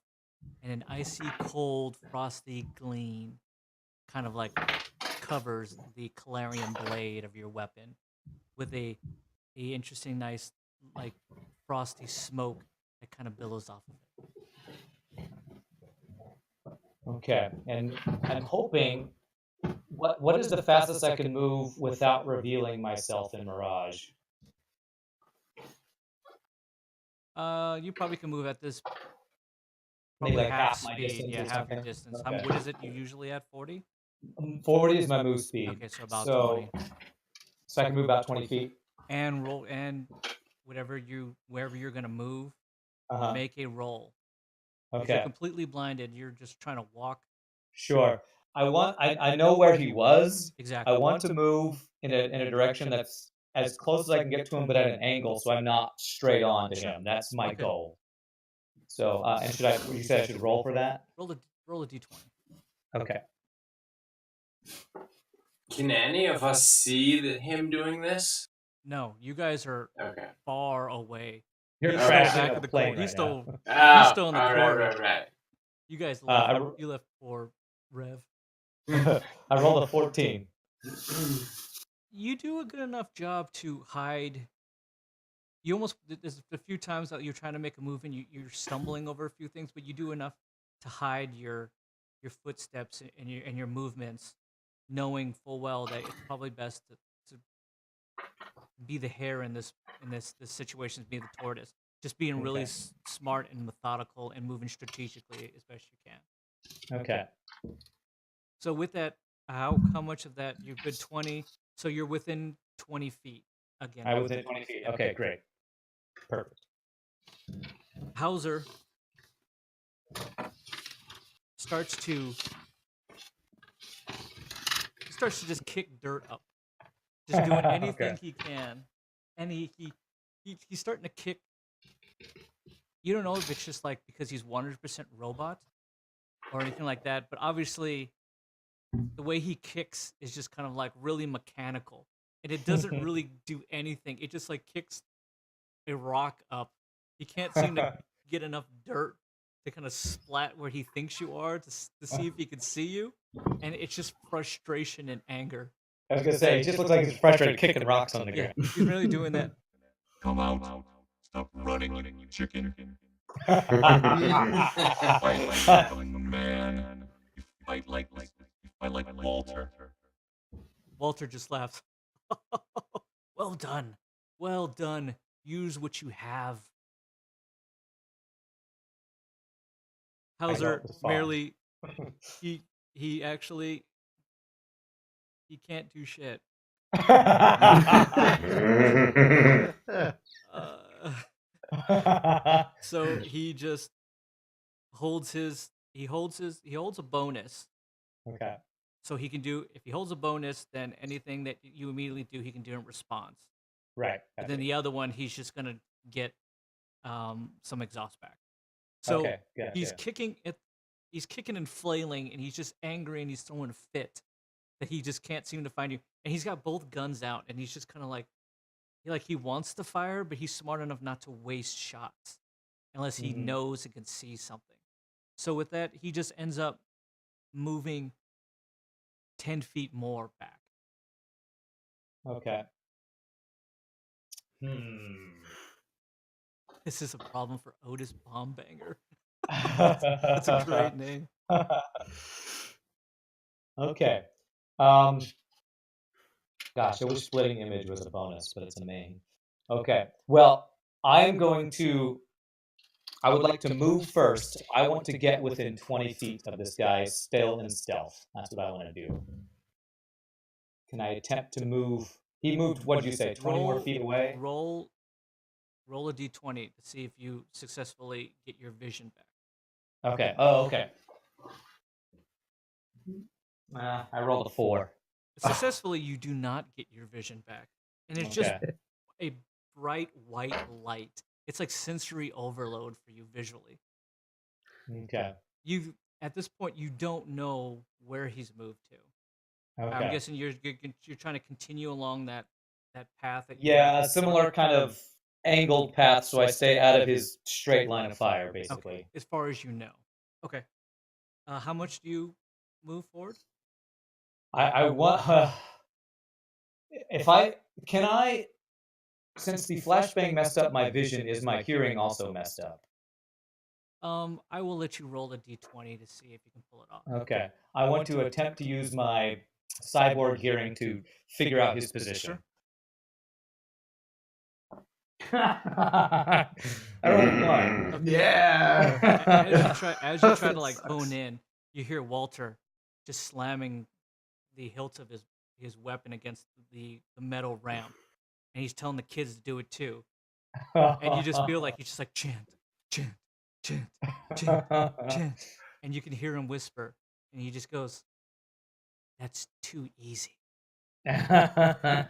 and an icy cold frosty gleam kind of like covers the Calarian blade of your weapon with a interesting nice like frosty smoke that kind of billows off of it. Okay, and I'm hoping what is the fastest I can move without revealing myself in Mirage? You probably can move at this Maybe probably like half my speed. distance Yeah, or half your something? distance. Okay. What is it you usually at? 40? 40 is my move speed. Okay, so about 20. So I can move about 20 feet. And roll and wherever you're gonna move, make a roll. If Okay. you're completely blinded, you're just trying to walk. Sure. I know where he was. Exactly. I want to move in a direction that's as close as I can get to him, but at an angle, so I'm not straight on to him. That's my goal. So, and you said I should roll for that? Roll a d20. Okay. Can any of us see him doing this? No, you guys are far away. You're He's crashing still back a of the plane corner. He's right still in the corner. Right. You guys left. You left for Rev. I rolled a 14. You do a good enough job to hide. You almost there's a few times that you're trying to make a move and you're stumbling over a few things, but you do enough to hide your footsteps and your movements, knowing full well that it's probably best to be the hare in this situation, be the tortoise. Just being really smart and methodical and moving strategically as best you can. Okay. So with that, how much of that? You're good 20. So you're within 20 feet again. I'm within 20 feet. Okay, great. Perfect. Hauser starts to just kick dirt up, just doing anything he can, and he's starting to kick. You don't know if it's just like because he's 100% robot or anything like that, but obviously the way he kicks is just kind of like really mechanical, and it doesn't really do anything. It just like kicks a rock up. He can't seem to get enough dirt to kind of splat where he thinks you are to see if he can see you, and it's just frustration and anger. I was gonna say, it just looks like he's frustrated kicking rocks on the ground. He's really doing that. Come out. Stop running, you chicken. Fight like a man. You fight like Walter. Walter just laughs. Well done. Use what you have. Hauser merely he actually can't do shit. So he just holds his he holds a bonus, Okay. so he can do if he holds a bonus, then anything that you immediately do, he can do in response. Right. But then Gotcha. the other one, he's just gonna get some exhaust back. So Okay. he's Gotcha. he's kicking and flailing, and he's just angry, and he's throwing a fit that he just can't seem to find you. And he's got both guns out, and he's just kind of like he wants to fire, but he's smart enough not to waste shots unless he Mhm. knows and can see something. So with that, he just ends up moving 10 feet more back. Okay. Hmm. This is a problem for Otis Bombbanger. That's a great name. Okay. Gosh, I wish splitting image was a bonus, but it's a main. Okay. Well, I would like to move first. I want to get within 20 feet of this guy still in stealth. That's what I want to do. Can I attempt to move? He moved, what did you say, 20 more feet away? Roll a d20 to see if you successfully get your vision back. Okay. Oh, okay. I rolled a 4. Successfully, you do not get your vision back. And it's just a bright white light. It's like sensory overload for you visually. Okay. At this point, you don't know where he's moved to. Okay. I'm guessing you're trying to continue along that path. Yeah, a similar kind of angled path, so I stay out of his straight line of fire, basically. Okay, as far as you know. Okay. How much do you move forward? I want. Since the flashbang messed up my vision, is my hearing also messed up? I will let you roll a d20 to see if you can pull it off. Okay. I want to attempt to use my cyborg hearing to figure out his position. I rolled 1. Okay. Yeah. As you try to like hone in, you hear Walter just slamming the hilt of his weapon against the metal ramp, and he's telling the kids to do it too. And you just feel like he's just like chant, chant, chant, chant, chant, and you can hear him whisper, and he just goes, "That's too easy." I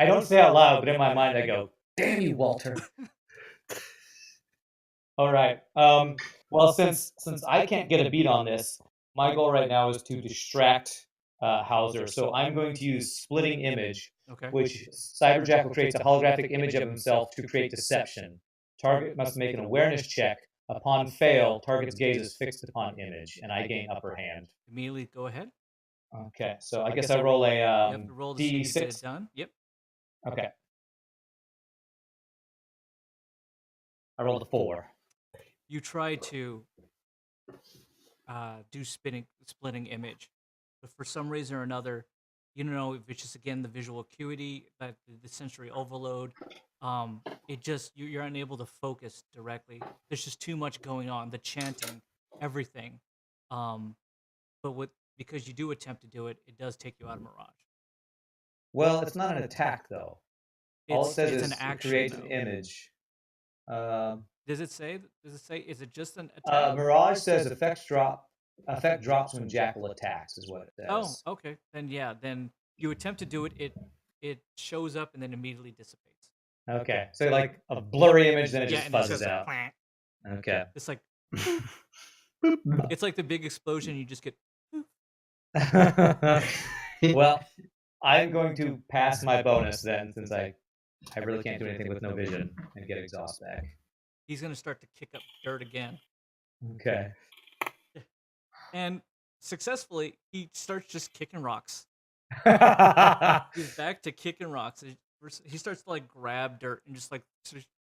don't say out loud, but in my mind I go, "Damn you, Walter!" All right. Well, since I can't get a beat on this, my goal right now is to distract Hauser. So I'm going to use splitting image, which Cyberjackal creates a holographic image of himself to create deception. Target must make an awareness check. Upon fail, target's gaze is fixed upon image, and I gain upper hand. Immediately go ahead. Okay, so I guess I roll a you have to roll to see if you get it D6. done. Yep. Okay. I rolled a 4. You try to do splitting image, but for some reason or another, you don't know if it's just again the visual acuity, that the sensory overload. It just you're unable to focus directly. There's just too much going on. The chanting, everything. But because you do attempt to do it, it does take you out of Mirage. Well, it's not an attack though. All it says it's is an action, create though. an image. Does it say? Is it just an attack? Mirage says effect drops when Jackal attacks, is what it says. Oh, okay. Then yeah, then you attempt to do it. It shows up and then immediately dissipates. Okay, so like a blurry image, then it just and it fuzzes goes out. like, Okay. it's like it's like the big explosion. You just get. Well, I'm going to pass my bonus then, since I really can't do anything with no vision, and get exhaust back. He's gonna start to kick up dirt again. Okay. And successfully, he starts just kicking rocks. He's back to kicking rocks. He starts to like grab dirt and just like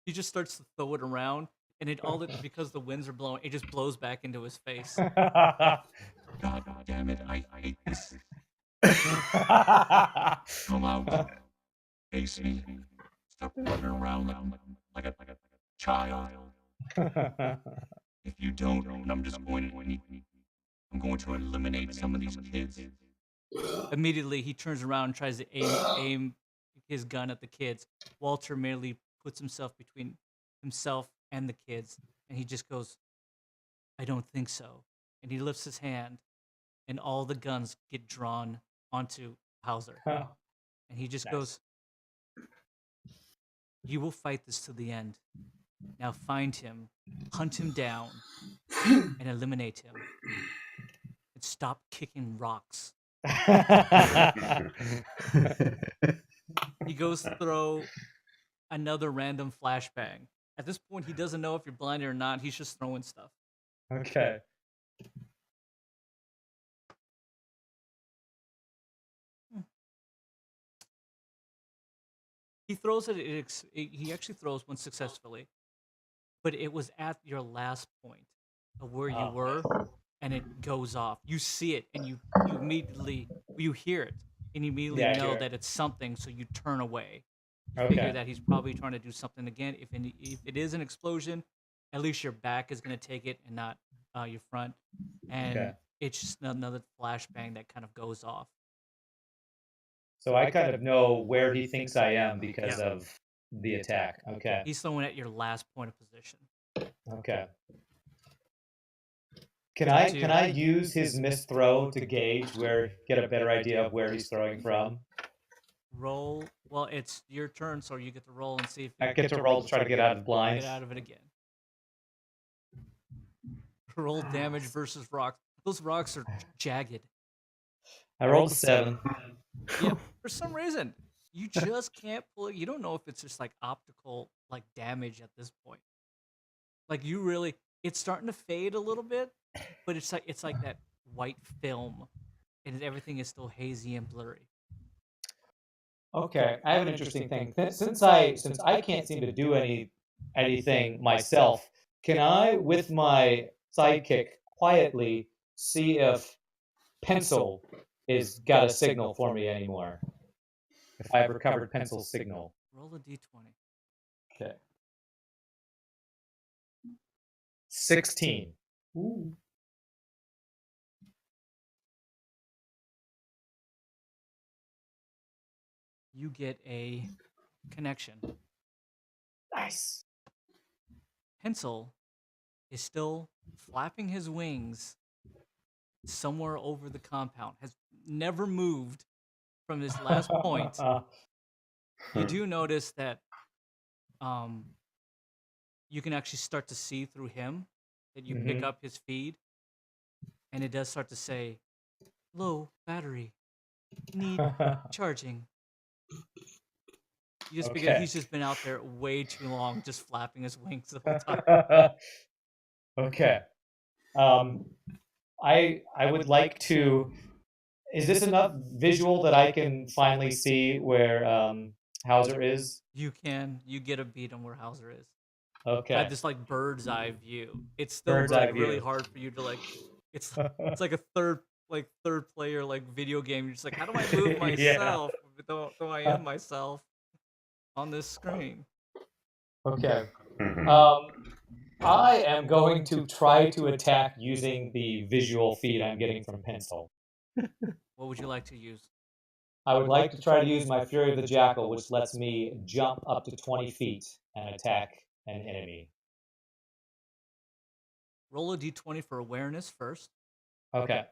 he just starts to throw it around, and because the winds are blowing, it just blows back into his face. God damn it, I hate this. Come out. Face me. Stop running around like a child. If you don't, I'm going to eliminate some of these kids. Immediately, he turns around and tries to aim his gun at the kids. Walter merely puts himself between himself and the kids, and he just goes, I don't think so. And he lifts his hand, and all the guns get drawn onto Hauser. Oh, And he just nice. goes, "You will fight this to the end. Now find him, hunt him down, and eliminate him. And stop kicking rocks." He goes to throw another random flashbang. At this point, he doesn't know if you're blinded or not. He's just throwing stuff. Okay. He throws it. He actually throws one successfully, but it was at your last point of where you Oh. were, and it goes off. You see it, and you immediately hear it, and you immediately Yeah, I know hear it. that it's something. So you turn away. You Okay. figure that he's probably trying to do something again. If it is an explosion, at least your back is going to take it and not your front. And Okay. it's just another flashbang that kind of goes off. So I kind of know where he thinks I am because Yeah. of the attack. Okay. He's throwing at your last point of position. Okay. Can I use his missed throw to gauge get a better idea of where he's throwing from? Roll. Well, it's your turn, so you get to roll and see if I get to roll to try to get out of the blind. get out of it again. Roll damage versus rocks. Those rocks are jagged. I rolled a 7. Yeah, for some reason, you just can't pull it. You don't know if it's just like optical like damage at this point. Like you really, it's starting to fade a little bit, but it's like that white film, and everything is still hazy and blurry. Okay, I have an interesting thing. Since I can't seem to do anything myself, can I, with my sidekick, quietly see if Pencil is got a signal for me anymore? If I've recovered Pencil's signal. Roll a d20. Okay. 16. Ooh. You get a connection. Nice. Pencil is still flapping his wings somewhere over the compound. Has never moved from this last point. You do notice that you can actually start to see through him, that you pick Mhm. up his feed, and it does start to say, "Low battery, need charging." You just figure Okay. he's just been out there way too long, just flapping his wings the whole time. Okay. I would like to. Is this enough visual that I can finally see where Hauser is? You get a beat on where Hauser is. Okay. At this like bird's eye view. It's still Bird's eye like really view. hard for you to like. It's like a third player like video game. You're just like, how do I move Yeah. myself? Though I am myself on this screen. Okay. I am going to try to attack using the visual feed I'm getting from Pencil. What would you like to use? I would like to try to use my Fury of the Jackal, which lets me jump up to 20 feet and attack an enemy. Roll a d20 for awareness first. Okay.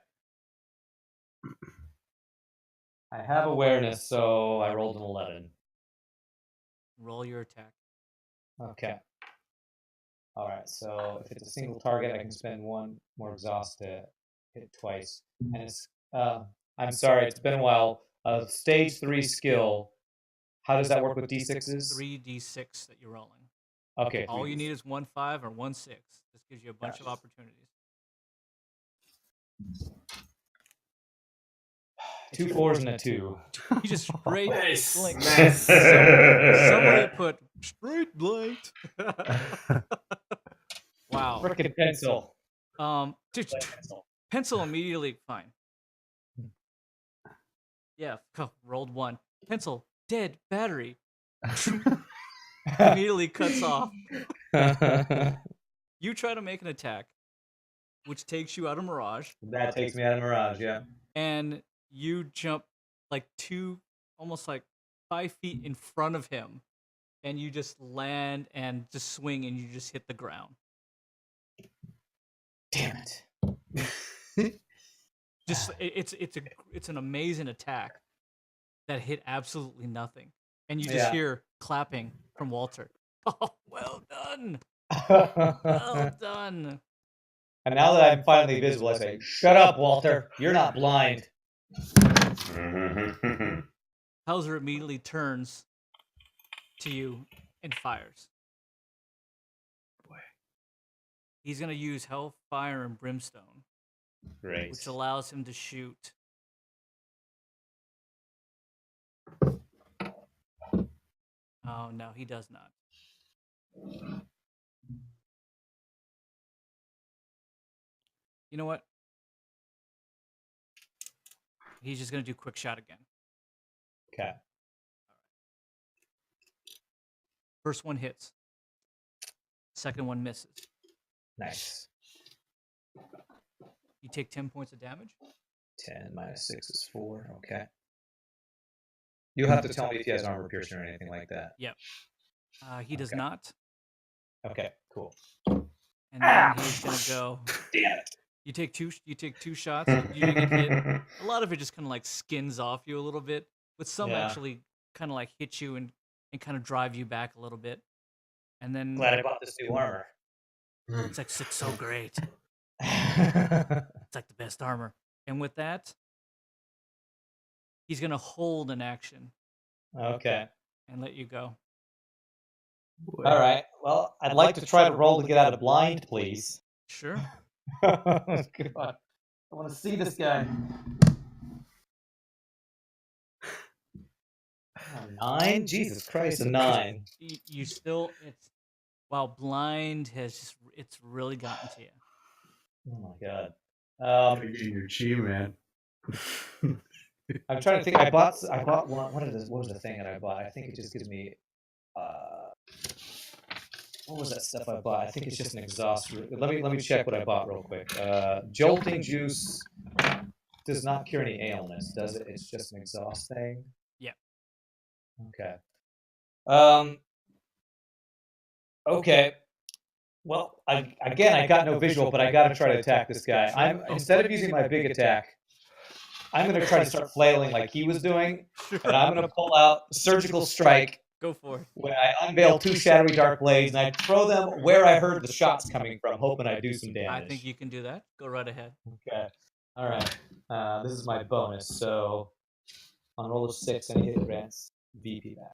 I have awareness, so I rolled an 11. Roll your attack. Okay. All right, so if it's a single target, I can spend one more exhaust to hit twice. And it's, I'm sorry, it's been a while. Stage 3 skill. How does that work with D6s? 3d6 that you're rolling. Okay. All you 3d6. need is 1 5 or 1 6. This gives you a bunch of opportunities. 2 4s and a 2. You just straight Nice. blink. Nice. Somebody put straight blinked. Wow. Frickin' Pencil. Dude, Pencil. Pencil immediately fine. Yeah, rolled 1. Pencil dead battery. Immediately cuts off. You try to make an attack, which takes you out of Mirage, That takes me out of Mirage, yeah. and you jump like almost like 5 feet in front of him, and you just land and just swing, and you just hit the ground. Damn it. Just it's an amazing attack that hit absolutely nothing, and you just Yeah. hear clapping from Walter. Oh, well done, well done. And now that I'm finally visible, I say, "Shut up, Walter. You're not blind." Hauser immediately turns to you and fires. Boy. He's gonna use Hellfire and Brimstone, Great. which allows him to shoot. Oh no, he does not. You know what? He's just gonna do quick shot again. Okay. First one hits. Second one misses. Nice. You take 10 points of damage. 10 minus 6 is 4. Okay. You have to tell me if he has armor piercing or anything like that. He does Okay. not. Okay, cool. And then he's gonna go. Damn it. You take two shots. You get hit. A lot of it just kind of like skins off you a little bit, but some Yeah. actually kind of like hit you and kind of drive you back a little bit. And then Glad I bought this new armor. it's like it's so great. It's like the best armor. And with that, he's gonna hold an action Okay. and let you go. Boy. All right. Well, I'd like to try to roll to get out of blind, please. Sure. Come on. I want to see this guy. 9? Jesus Christ, a 9. You still while blind has just it's really gotten to you. Oh my god. Gotta get your chi, man. I'm trying to think. I bought one. What was the thing that I bought? I think it just gives me. What was that stuff I bought? I think it's just an exhaust. Let me check what I bought real quick. Jolting juice does not cure any ailments, does it? It's just an exhaust thing. Yeah. Okay. Okay. Well, I got no visual, but I got to try to attack this guy. Instead of using my big attack, I'm going to try to start flailing like he was doing, and I'm going to pull out Surgical Strike Go for it. when I unveil 2 shadowy dark blades, and I throw them where I heard the shots coming from, hoping I do some damage. I think you can do that. Go right ahead. Okay. All right. This is my bonus. So on roll of 6, any hit grants VP back.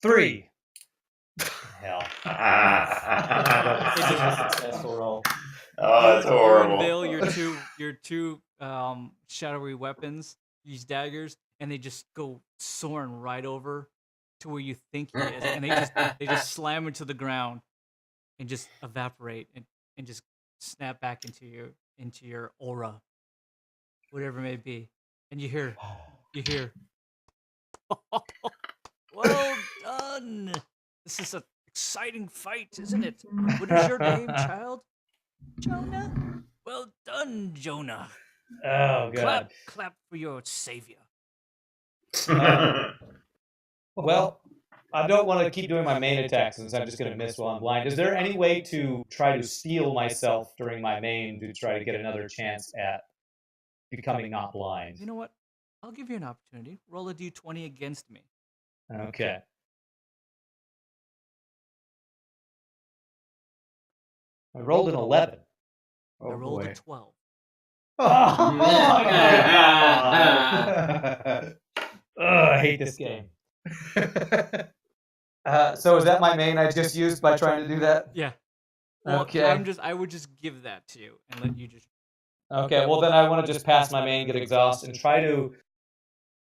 3. Hell. It's just a successful roll. Oh, that's You horrible. unveil your two shadowy weapons, these daggers, and they just go soaring right over to where you think he is, and they just slam into the ground and just evaporate and just snap back into your aura, whatever it may be, and you hear, well done. This is an exciting fight, isn't it? What is your name, child? Jonah? Well done, Jonah. Oh, God. Clap for your savior. Well, I don't want to keep doing my main attack since I'm just going to miss while I'm blind. Is there any way to try to steal myself during my main to try to get another chance at becoming not blind? You know what? I'll give you an opportunity. Roll a d20 against me. Okay. I rolled an 11. Oh, I rolled boy. a 12. I hate this game. So is that my main I just used by trying to do that? Yeah. Well, Okay. I would just give that to you and let you just. Okay, well then I want to just pass my main, get exhaust, and try to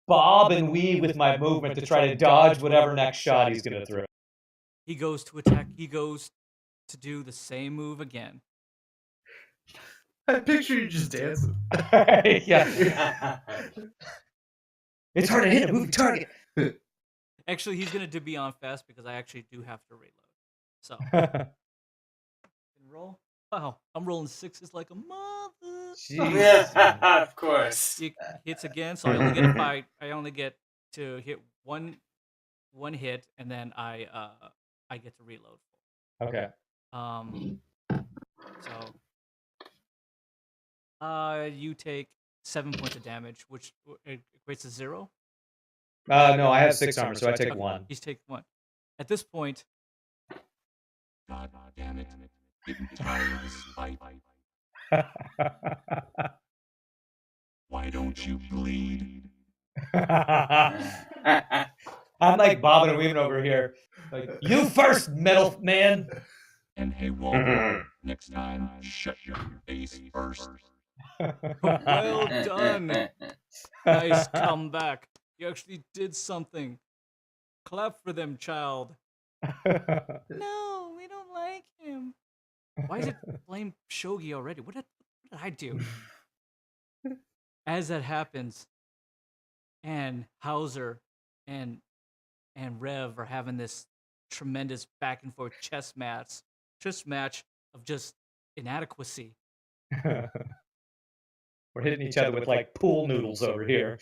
bob and weave with my movement to try to dodge whatever next shot he's going to throw. He goes to attack. He goes to do the same move again. I picture you just dancing. Yeah. It's hard to hit a moving target. Actually, he's gonna be on fast because I actually do have to reload. So roll. Wow, I'm rolling 6s like a mother. Jeez. Of course. He hits again, so I only get to hit one hit, and then I get to reload. Okay. So you take 7 points of damage, which equates to 0. No, I have 6 armor, so I take 1. He's taking 1. At this point, God damn it. Getting tired of this fight. Why don't you bleed? I'm like bobbing and weaving over here. Like, you first, metal man. And hey, Walter, next time, shut your face first. well done. Nice comeback. You actually did something. Clap for them, child. No, we don't like him. Why is it blame Shogi already? What did I do? As that happens, and Hauser and Rev are having this tremendous back and forth chess match of just inadequacy. We're hitting each other with like pool noodles over here.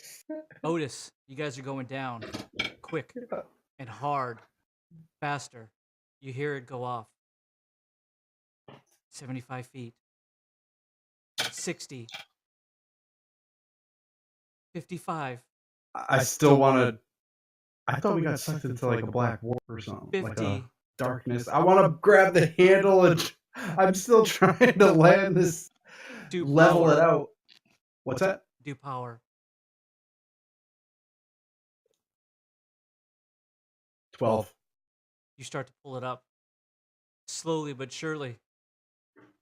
Otis, you guys are going down quick and hard, faster. You hear it go off. 75 feet. 60. 55. I still want to. I thought we got sucked into like a black warp or something. 50. Like a darkness. I want to grab the handle and I'm still trying to land this. Do level power. it out. What's that? Do power. 12. You start to pull it up. Slowly but surely.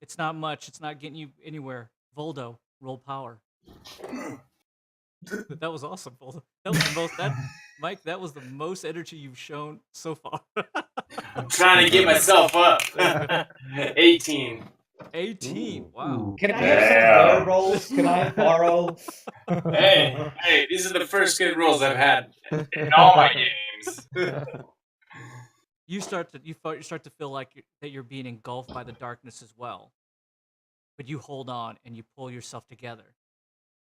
It's not much. It's not getting you anywhere. Voldo, roll power. That was awesome, Voldo. That was the most. Mike, that was the most energy you've shown so far. I'm trying to get myself up. 18. 18. Wow. Can I have some bear rolls? Can I borrow? Hey, these are the first good rolls I've had in all my games. You start to feel like that you're being engulfed by the darkness as well. But you hold on and you pull yourself together.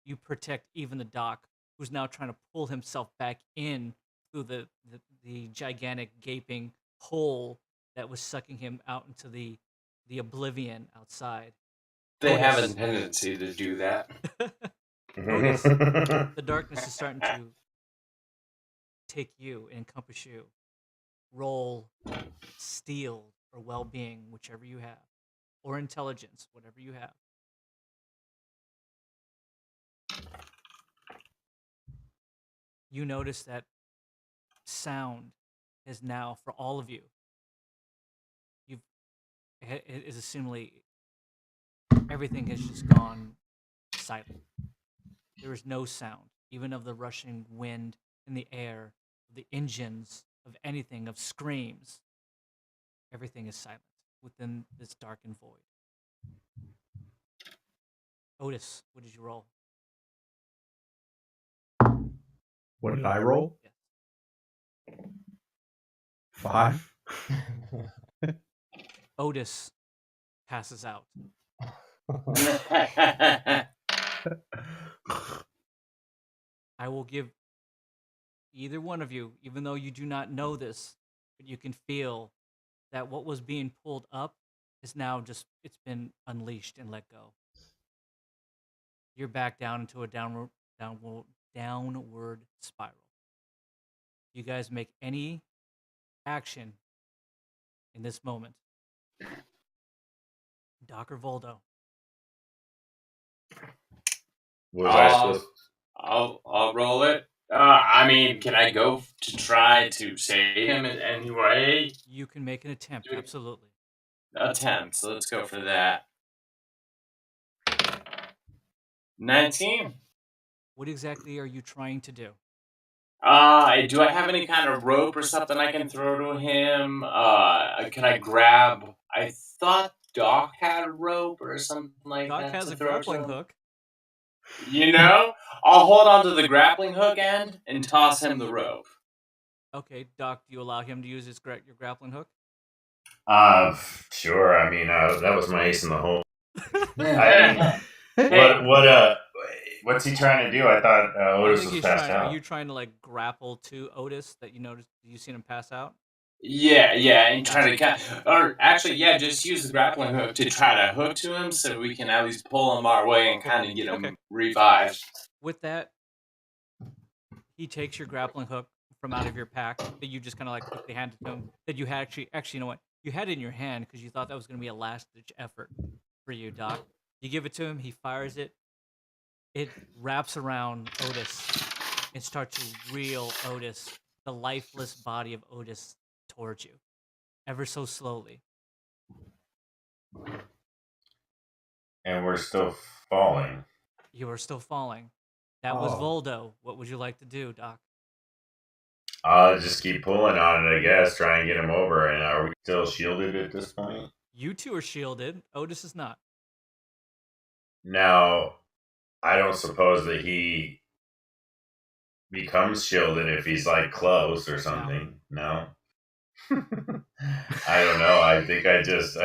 You protect even the Doc, who's now trying to pull himself back in through the gigantic gaping hole that was sucking him out into the oblivion outside. They have a tendency to do that. Otis, the darkness is starting to take you and encompass you. Roll steel or well-being, whichever you have, or intelligence, whatever you have. You notice that sound has now, for all of you, it is assumedly everything has just gone silent. There is no sound, even of the rushing wind in the air, of the engines, of anything, of screams. Everything is silent within this darkened void. Otis, what did you roll? What did I roll? Yes. 5. Otis passes out. I will give either one of you, even though you do not know this, but you can feel that what was being pulled up is now it's been unleashed and let go. You're back down into a downward spiral. You guys make any action in this moment. Doc or Voldo? Was I supposed I'll roll it. I mean, can I go to try to save him in any way? You can make an attempt, absolutely. Attempt. So let's go for that. 19. What exactly are you trying to do? Do I have any kind of rope or something I can throw to him? Can I grab? I thought Doc had a rope or something like Doc that. has to a throw to grappling him. hook. You know, I'll hold on to the grappling hook end and toss him the rope. Okay, Doc, do you allow him to use your grappling hook? Sure. I mean, that was my ace in the hole. Hey, What's he trying to do? I thought Otis was passed out. Are you trying to like grapple to Otis that you noticed? You seen him pass out? Yeah, and try to or actually, yeah, just use the grappling hook to try to hook to him, so we can at least pull him our way and kind of get him Okay. revived. With that, he takes your grappling hook from out of your pack that you just kind of like quickly handed to him. That you had actually, you know what? You had it in your hand because you thought that was going to be a last ditch effort for you, Doc. You give it to him. He fires it. It wraps around Otis and starts to reel Otis, the lifeless body of Otis, towards you, ever so slowly. And we're still falling. You are still falling. That was Voldo. What would you like to do, Doc? I'll just keep pulling on it, I guess, try and get him over. And are we still shielded at this point? You two are shielded. Otis is not. Now, I don't suppose that he becomes shielded if he's like close or something. No. I don't know. I think I just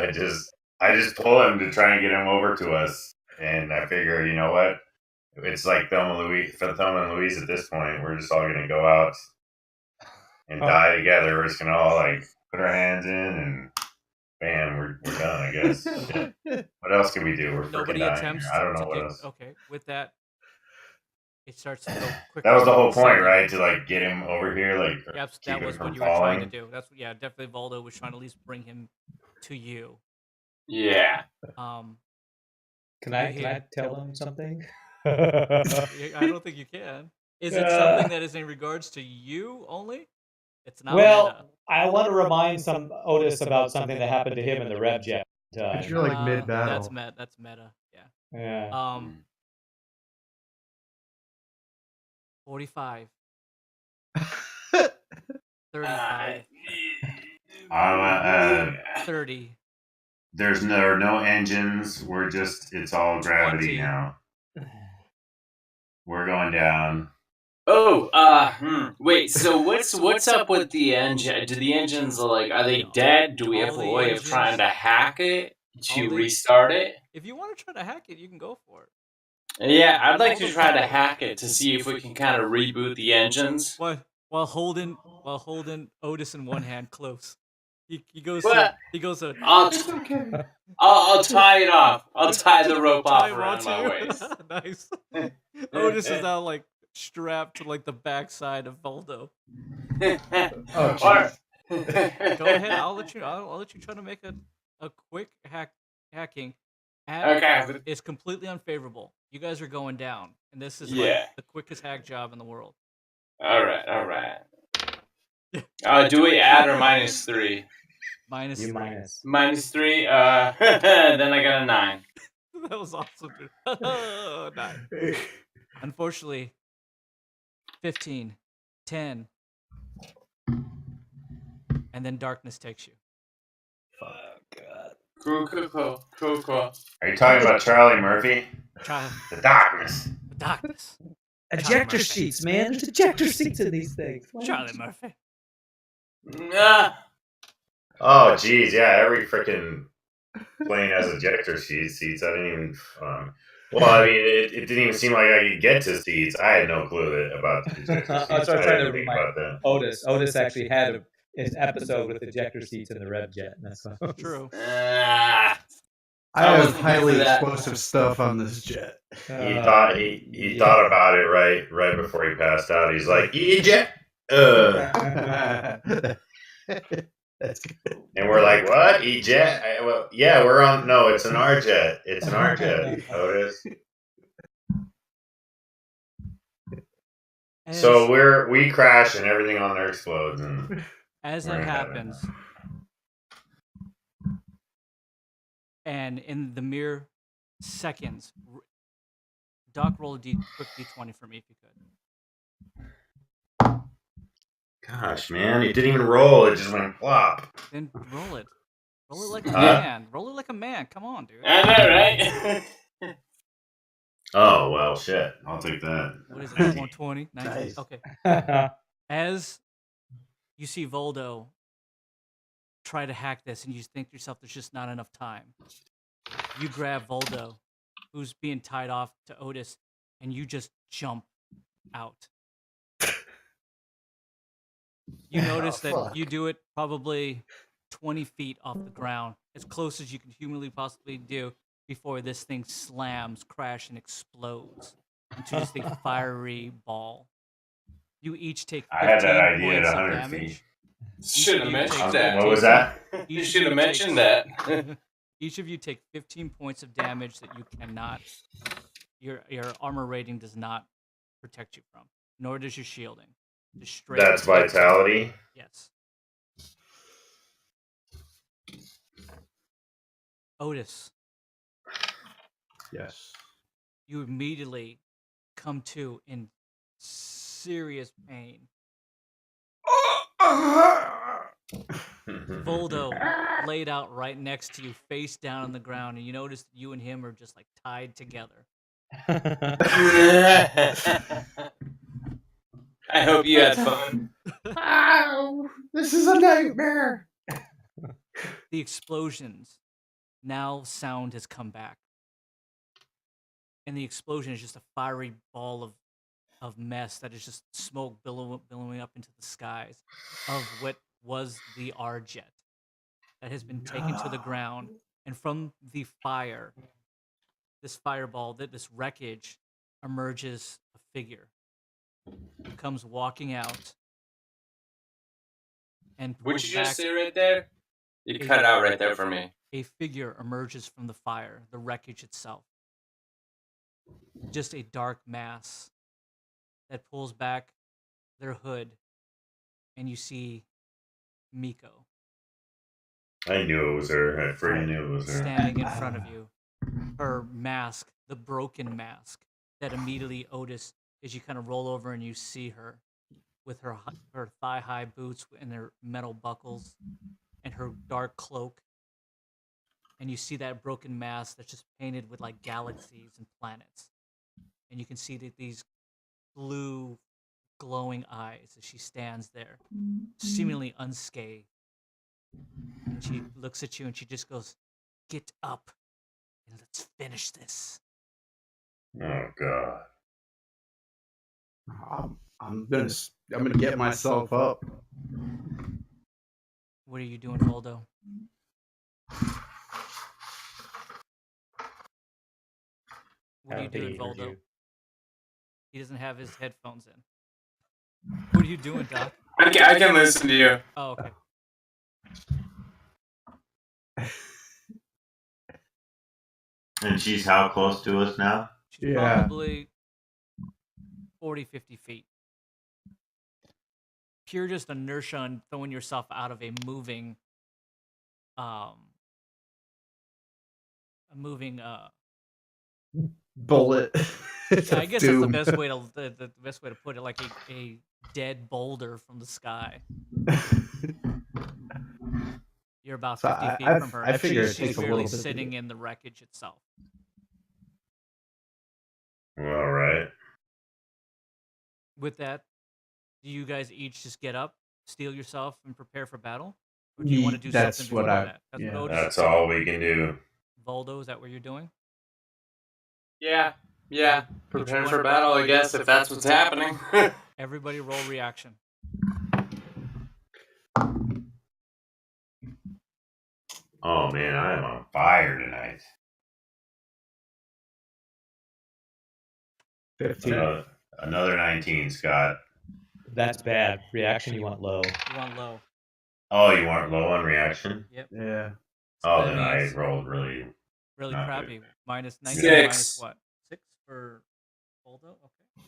pull him to try and get him over to us. And I figure, you know what? It's like Thelma and Louise at this point. We're just all gonna go out and die together. We're just gonna all like put our hands in and bam, we're done, I guess. What else can we do? We're Nobody freaking dying attempts here. I don't to know what take. else. Okay, with that, it starts to go quicker. That was the whole point, Second. right? To like get him over here, like Yep, keep that him was from what you were trying to falling. do. That's definitely Voldo was trying to at least bring him to you. Yeah. Can I tell him something? I don't think you can. Is it something that is in regards to you only? It's not. Well, meta. I want to remind Otis about something that happened to him in the Rev Jet. But you're like mid battle. That's meta. Yeah. Yeah. 45. 35. 30. There are no engines. It's all gravity 20. now. We're going down. Oh, wait. So what's up with the engine? Do the engines are they dead? Do we have All a the way of engines- trying to hack it to all the- restart it? If you want to try to hack it, you can go for it. Yeah, I'd like to try to hack it to see if we can kind of reboot the engines. While holding Otis in one hand close. He goes What? to I'll tie it off. I'll tie the rope tie off him around my you. waist. Nice. Otis is now like strapped to like the backside of Voldo. Or- Go ahead. I'll let you try to make a quick hacking. Okay. It's completely unfavorable. You guys are going down, and this is Yeah. like the quickest hack job in the world. All right. Do we add or minus 3? Minus You 3. minus. Minus 3. Then I got a 9. That was awesome, dude. Oh, 9. Unfortunately, 15, 10, and then darkness takes you. Oh God. Cool. Are you talking about Charlie Murphy? The darkness. The darkness. Ejector seats, man. There's ejector seats in these things. Charlie Murphy. Oh, geez, yeah. Every freaking plane has ejector seats. I didn't even. Well, I mean, it didn't even seem like I could get to seats. I had no clue about the ejector seats. That's what I'm I trying didn't to think remind about that. Otis. Otis actually had an episode with ejector seats in the Rev Jet. That's what True. I I have wasn't highly here for that. explosive stuff on this jet. He thought about it right before he passed out. He's like, eject. That's good. And we're like, what? E-jet? Well, yeah, we're on. No, it's an R-jet. It's an R-jet, Otis. So we crash and everything on there explodes. And As that happens, and in the mere seconds, Doc, roll a quick D20 for me if you could. gosh, man, it didn't even roll. It just went plop. Then roll it. Roll it like a man. Roll it like a man. Come on, dude. I know, right? Oh, well, shit. I'll take that. What is it? 120? Nice. Okay. As you see Voldo try to hack this, and you think to yourself, there's just not enough time. You grab Voldo, who's being tied off to Otis, and you just jump out. You notice that fuck. you do it probably 20 feet off the ground, as close as you can humanly possibly do, before this thing slams, crashes, and explodes into just a fiery ball. You each take I had that 15 idea at points of 100 feet. damage. Should have you mentioned take that. What was that? You Each of should have you mentioned takes- that. Each of you take 15 points of damage that you cannot. Your armor rating does not protect you from, nor does your shielding. Just straight. That's vitality. Yes. Otis, Yes. you immediately come to in serious pain. Voldo laid out right next to you, face down on the ground, and you notice that you and him are just like tied together. I hope you had fun. Ow! This is a nightmare. The explosions, now sound has come back. And the explosion is just a fiery ball of mess that is just smoke billowing up into the skies of what was the R jet that has been taken to the ground. And from the fire, this fireball, this wreckage, emerges a figure. It comes walking out and Would pulls you just back. say right there? You cut out right there for me. A figure emerges from the fire, the wreckage itself. Just a dark mass that pulls back their hood, and you see Miko I knew it was her. I freaking knew it was her. standing in front of you. Her mask, the broken mask, that immediately Otis, as you kind of roll over and you see her with her thigh-high boots and their metal buckles and her dark cloak. And you see that broken mask that's just painted with like galaxies and planets. And you can see that these blue glowing eyes as she stands there, seemingly unscathed. And she looks at you and she just goes, "Get up and let's finish this." Oh god. I'm gonna get myself up. What are you doing, Voldo? What are you doing, Voldo? He doesn't have his headphones in. What are you doing, Doc? I can listen to you. Oh, okay. And she's how close to us now? She's Yeah. probably 40, 50 feet. Pure just inertia and throwing yourself out of a moving Bullet. I guess that's the best way to the best way to put it, like a dead boulder from the sky. You're about So 50 feet I from her. I figure it she's takes a merely little bit. sitting in the wreckage itself. All right. With that, do you guys each just get up, steel yourself, and prepare for battle? Or do you want to do That's something what before I- that? That's yeah. what Otis That's is saying. all we can do. Voldo, is that what you're doing? Yeah. Prepare want- for battle, I guess, if that's what's happening. Everybody roll reaction. Oh man, I am on fire tonight. 15. Another 19, Scott. That's bad. Reaction you want low. You want low. Oh, you weren't low on reaction? Yep. Yeah. Oh, that then I means- rolled really. Really Not crappy. Minus 19, 6. minus what? 6 for Voldo? Okay.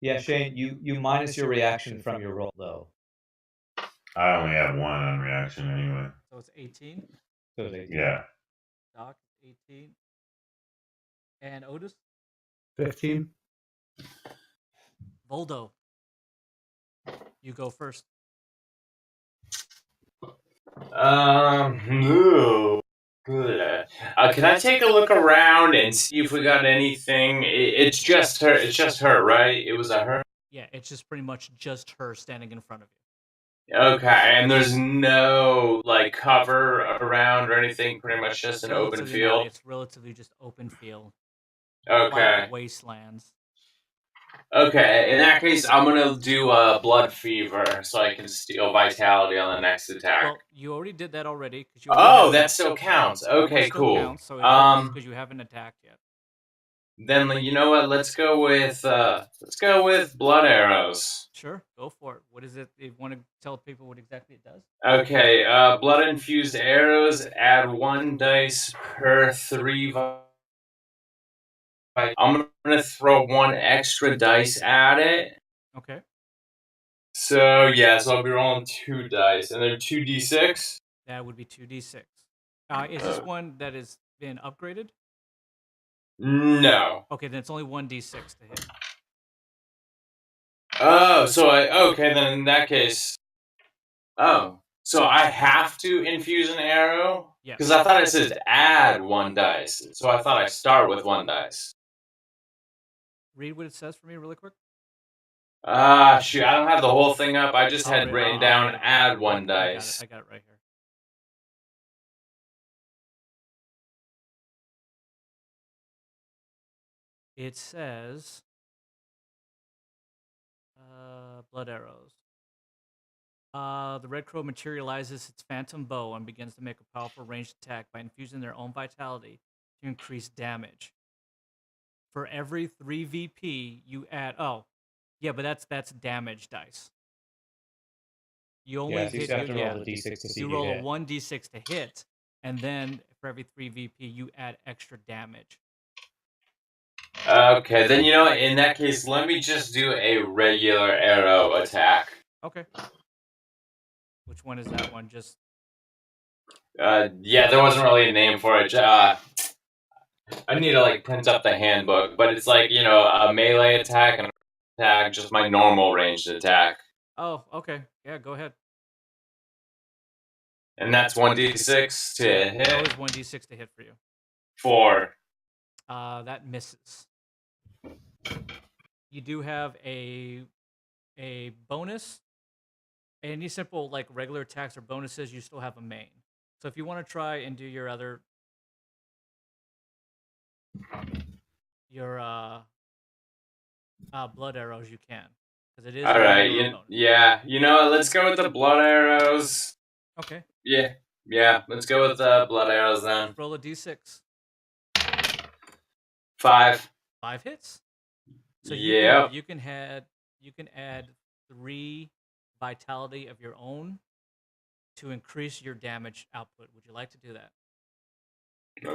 Yeah, Shane, you minus your reaction from your roll low. I only have 1 on reaction anyway. So it's 18. So it's 18. Yeah. Doc, 18. And Otis? 15. Voldo. You go first. No. Good. Can I take a look around and see if we got anything? It's just her. It's just her, right? It was a her. Yeah, it's just pretty much just her standing in front of you. Okay, and there's no like cover around or anything. Pretty much just an open Relatively not. field. It's relatively just open field. Okay. Wastelands. Okay, in that case, I'm gonna do blood fever so I can steal vitality on the next attack. Well, you already did that already because you. Oh, that still counts. It Okay, still cool. counts, so it works because you haven't attacked yet. Then you know what? Let's go with blood arrows. Sure, go for it. What is it? You want to tell people what exactly it does? Okay, blood infused arrows. Add 1 dice per 3. I'm gonna throw 1 extra dice at it. Okay. So yeah, so I'll be rolling 2 dice, and they're 2d6. That would be 2d6. Is this one that has been upgraded? No. Okay, then it's only 1d6 to hit. Oh, okay, then in that case. Oh, so I have to infuse an arrow? Yes. Because I thought it says add 1 dice, so I thought I start with 1 dice. Read what it says for me really quick. Shoot, I don't have the whole thing up. I just had written down add 1 dice. I got it right here. It says blood arrows. The red crow materializes its phantom bow and begins to make a powerful ranged attack by infusing their own vitality to increase damage. For every 3 VP, you add. Oh, yeah, but that's damage dice. You only Yeah, so you hit. still have to roll the d6 to see You if roll you a hit. 1d6 to hit, and then for every 3 VP, you add extra damage. Okay, then you know what? In that case, let me just do a regular arrow attack. Okay. Which one is that one? Just Yeah, there wasn't really a name for it. I need to like print up the handbook, but it's like, a melee attack and a attack, just my normal ranged attack. Oh, okay. Yeah, go ahead. And that's 1d6 to hit. That was 1d6 to hit for you. 4. That misses. You do have a bonus. Any simple like regular attacks or bonuses, you still have a main. So if you want to try and do your other blood arrows, you can, because it is. All right. Yeah. You know what? Let's go with the blood arrows. Okay. Yeah. Let's go with the blood arrows then. Roll a d6. 5. 5 hits. So yeah. you can add 3 vitality of your own to increase your damage output. Would you like to do that?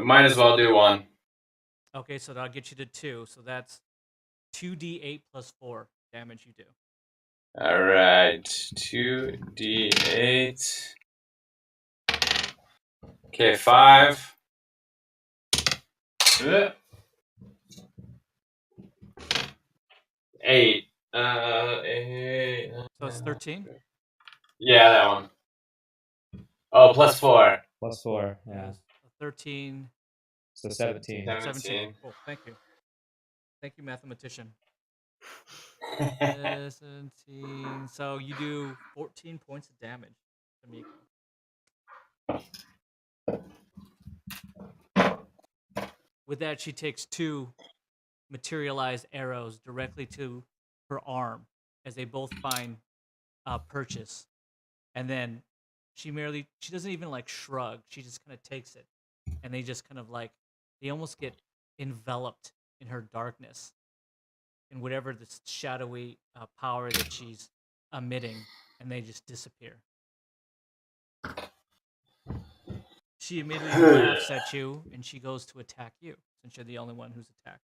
Might as well do 1. Okay, so that'll get you to 2. So that's 2d8 plus 4 damage you do. All right, 2d8. Okay, 5. 8. 8. So it's 13? Yeah, that one. Oh, plus 4. Plus 4, yeah. Yes. 13. So 17. 17. Cool, thank you. Thank you, mathematician. 17. So you do 14 points of damage to Miko. With that, she takes 2 materialized arrows directly to her arm as they both find purchase. And then she doesn't even like shrug. She just kind of takes it. And they just kind of like, they almost get enveloped in her darkness and whatever this shadowy power that she's emitting, and they just disappear. She immediately laughs at you, and she goes to attack you, since you're the only one who's attacked.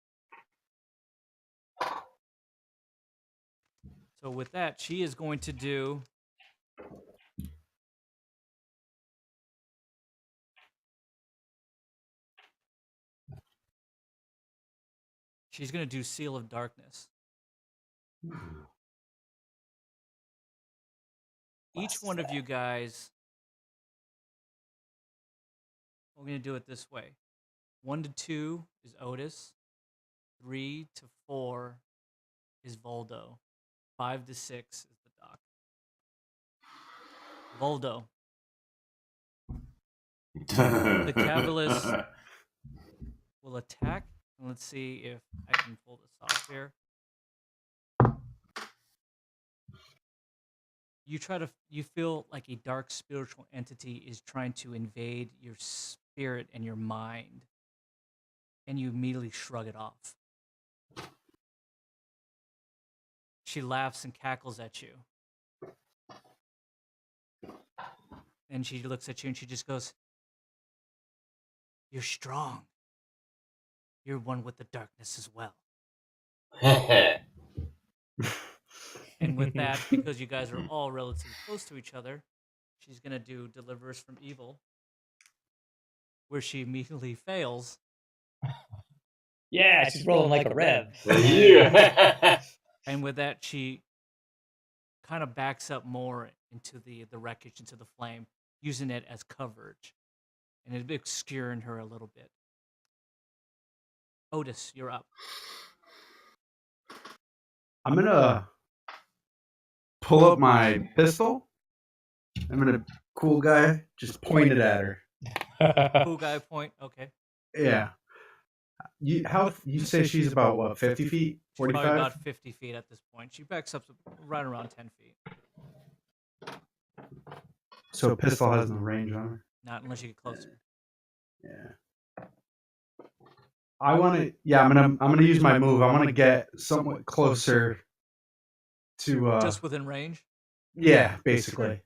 So with that, she is going to do... She's going to do Seal of Darkness. Each one of you guys, we're going to do it this way. 1 to 2 is Otis. 3 to 4 is Voldo. 5 to 6 is the Doc. Voldo. The Cabalist will attack. And let's see if I can pull this off here. you feel like a dark spiritual entity is trying to invade your spirit and your mind, and you immediately shrug it off. She laughs and cackles at you. And she looks at you and she just goes, "You're strong. You're one with the darkness as well." And with that, because you guys are all relatively close to each other, she's going to do Deliver Us from Evil, where she immediately fails. Yeah, she's rolling like a rev. Yeah. And with that, she kind of backs up more into the wreckage, into the flame, using it as coverage. And it's obscuring her a little bit. Otis, you're up. I'm gonna pull up my pistol. I'm gonna cool guy just point it at her. Cool guy point. Okay. Yeah. You say she's about what, 50 feet? She's probably 45? about 50 feet at this point. She backs up to right around 10 feet. So a pistol has no range on her. Not unless you get closer. Yeah. I want to. Yeah, I'm gonna use my move. I want to get somewhat closer to. Just within range? Yeah, basically.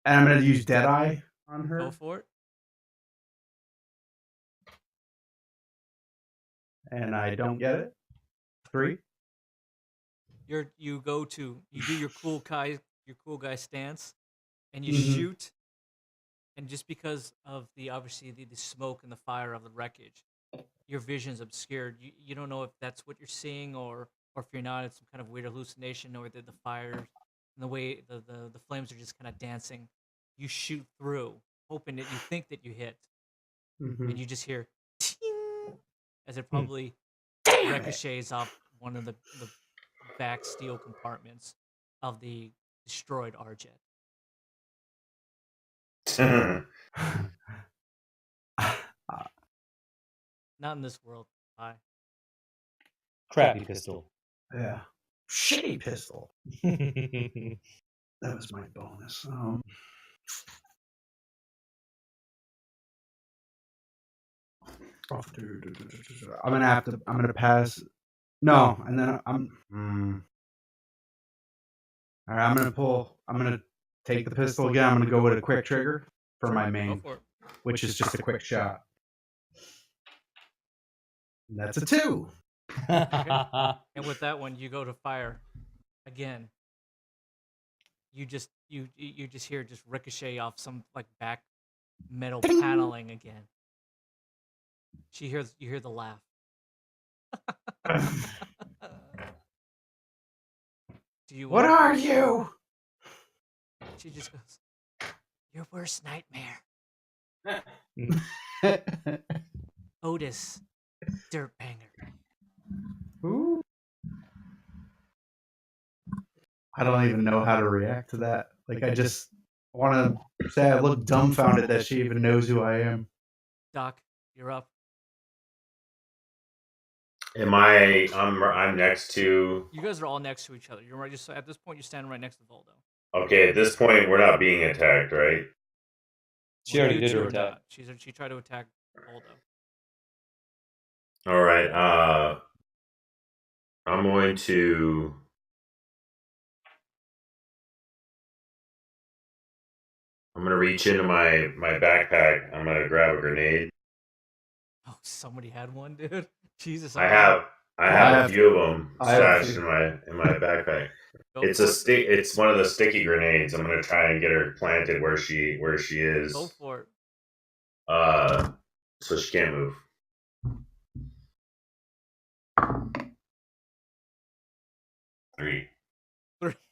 And I'm gonna use Deadeye on her. Go for it. And I don't get it. 3. You do your cool guy stance, and you Mhm. shoot. And just because of obviously the smoke and the fire of the wreckage, your vision's obscured. You don't know if that's what you're seeing or if you're not, it's some kind of weird hallucination, or the fire and the way the flames are just kind of dancing. You shoot through, hoping that you think that you hit, and you just hear ting, as it probably ricochets off one of the back steel compartments of the destroyed R-Jet. Not in this world. Bye. Crappy pistol. Yeah. Shitty pistol. That was my bonus. I'm gonna pass. No, and then all right, I'm gonna take the pistol again. I'm gonna go with a quick trigger for my Go main, for it. which is just a quick shot. And that's a 2. And with that one, you go to fire again. You just hear just ricochet off some like back metal paneling again. You hear the laugh. Do you? What are you? She just goes, "Your worst nightmare, Otis, dirtbanger." Ooh. I don't even know how to react to that. Like, I just want to say I look dumbfounded that she even knows who I am. Doc, you're up. I'm next to. You guys are all next to each other. You're right. Just at this point, you're standing right next to Voldo. Okay, at this point, we're not being attacked, right? She already You did two her are attack. not. She tried to attack Voldo. All right. I'm going to. I'm gonna reach into my backpack. I'm gonna grab a grenade. Oh, somebody had one, dude. Jesus, I have a few of them I have a stashed few. in my backpack. Go It's for a it. stick. It's one of the sticky grenades. I'm gonna try and get her planted where she is. Go for it. So she can't move. Three.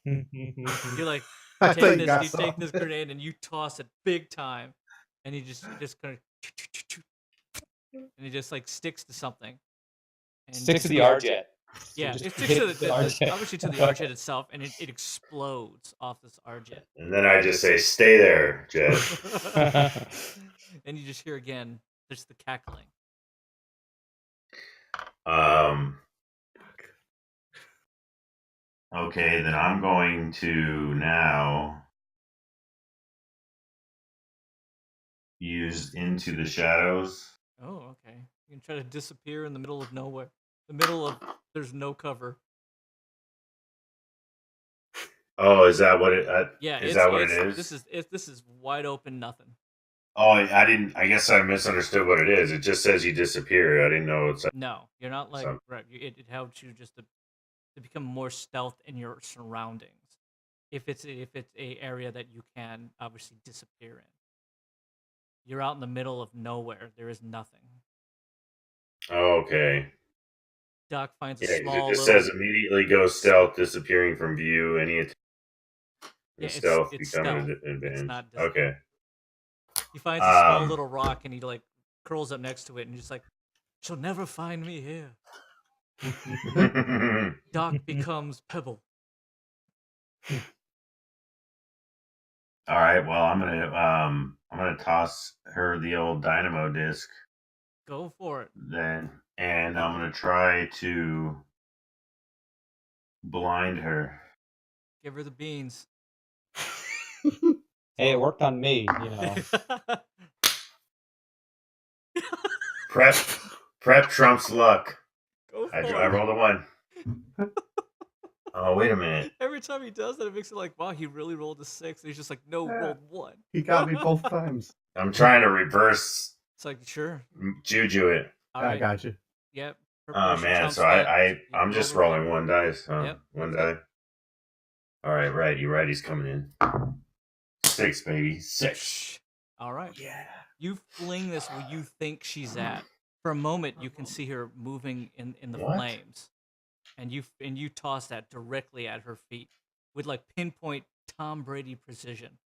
You're like, I thought you got you take some. this grenade and you toss it big time, and you just kind of, and it just like sticks to something. And Sticks to the R-Jet. Yeah, just it sticks to hit the R-Jet. obviously to the R-Jet itself, and it explodes off this R-Jet. And then I just say, "Stay there, Jet." And you just hear again, there's the cackling. Okay, then I'm going to now use Into the Shadows. Oh, okay. You can try to disappear in the middle of nowhere. The middle of there's no cover. Oh, is that what it? Yeah, Is that what it is? This is wide open nothing. Oh, I didn't. I guess I misunderstood what it is. It just says you disappear. I didn't know it's. No, you're not like So- right. It helps you just to become more stealth in your surroundings. If it's a area that you can obviously disappear in. You're out in the middle of nowhere. There is nothing. Oh, okay. Doc finds a Yeah, 'cause small it just little. says immediately go stealth, disappearing from view. Any attack Yeah, in stealth it's becoming stealth. an advantage. It's not Okay. He finds a small little rock and he like curls up next to it and just like, she'll never find me here. Doc becomes Pebble. All right. Well, I'm gonna toss her the old dynamo disc Go for it. then, and I'm gonna try to blind her. Give her the beans. Hey, it worked on me, you know. Prep trumps luck. Go for I it. rolled a 1. Oh, wait a minute. Every time he does that, it makes it like, wow, he really rolled a 6. And he's just like, no, rolled 1. He got me both times. I'm trying to reverse It's like, sure. juju it. All I right. got you. Yep. Oh Preparation man, trumps so luck. I'm You just roll a rolling 1 dice. Huh? Yep, One that's die. All right, righty's coming in. 6, baby. 6. All right. Yeah. You fling this where you think she's at. For a moment, you can see her moving in the What? flames, and you toss that directly at her feet with like pinpoint Tom Brady precision.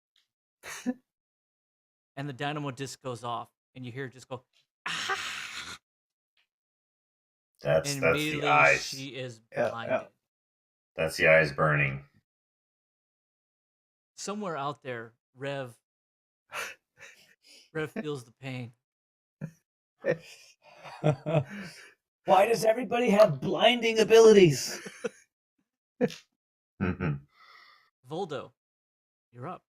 And the dynamo disc goes off, and you hear it just go. Ah! That's And the immediately eyes. she is Yeah, blinded. yeah. That's the eyes burning. Somewhere out there, Rev feels the pain. Why does everybody have blinding abilities? Voldo, you're up.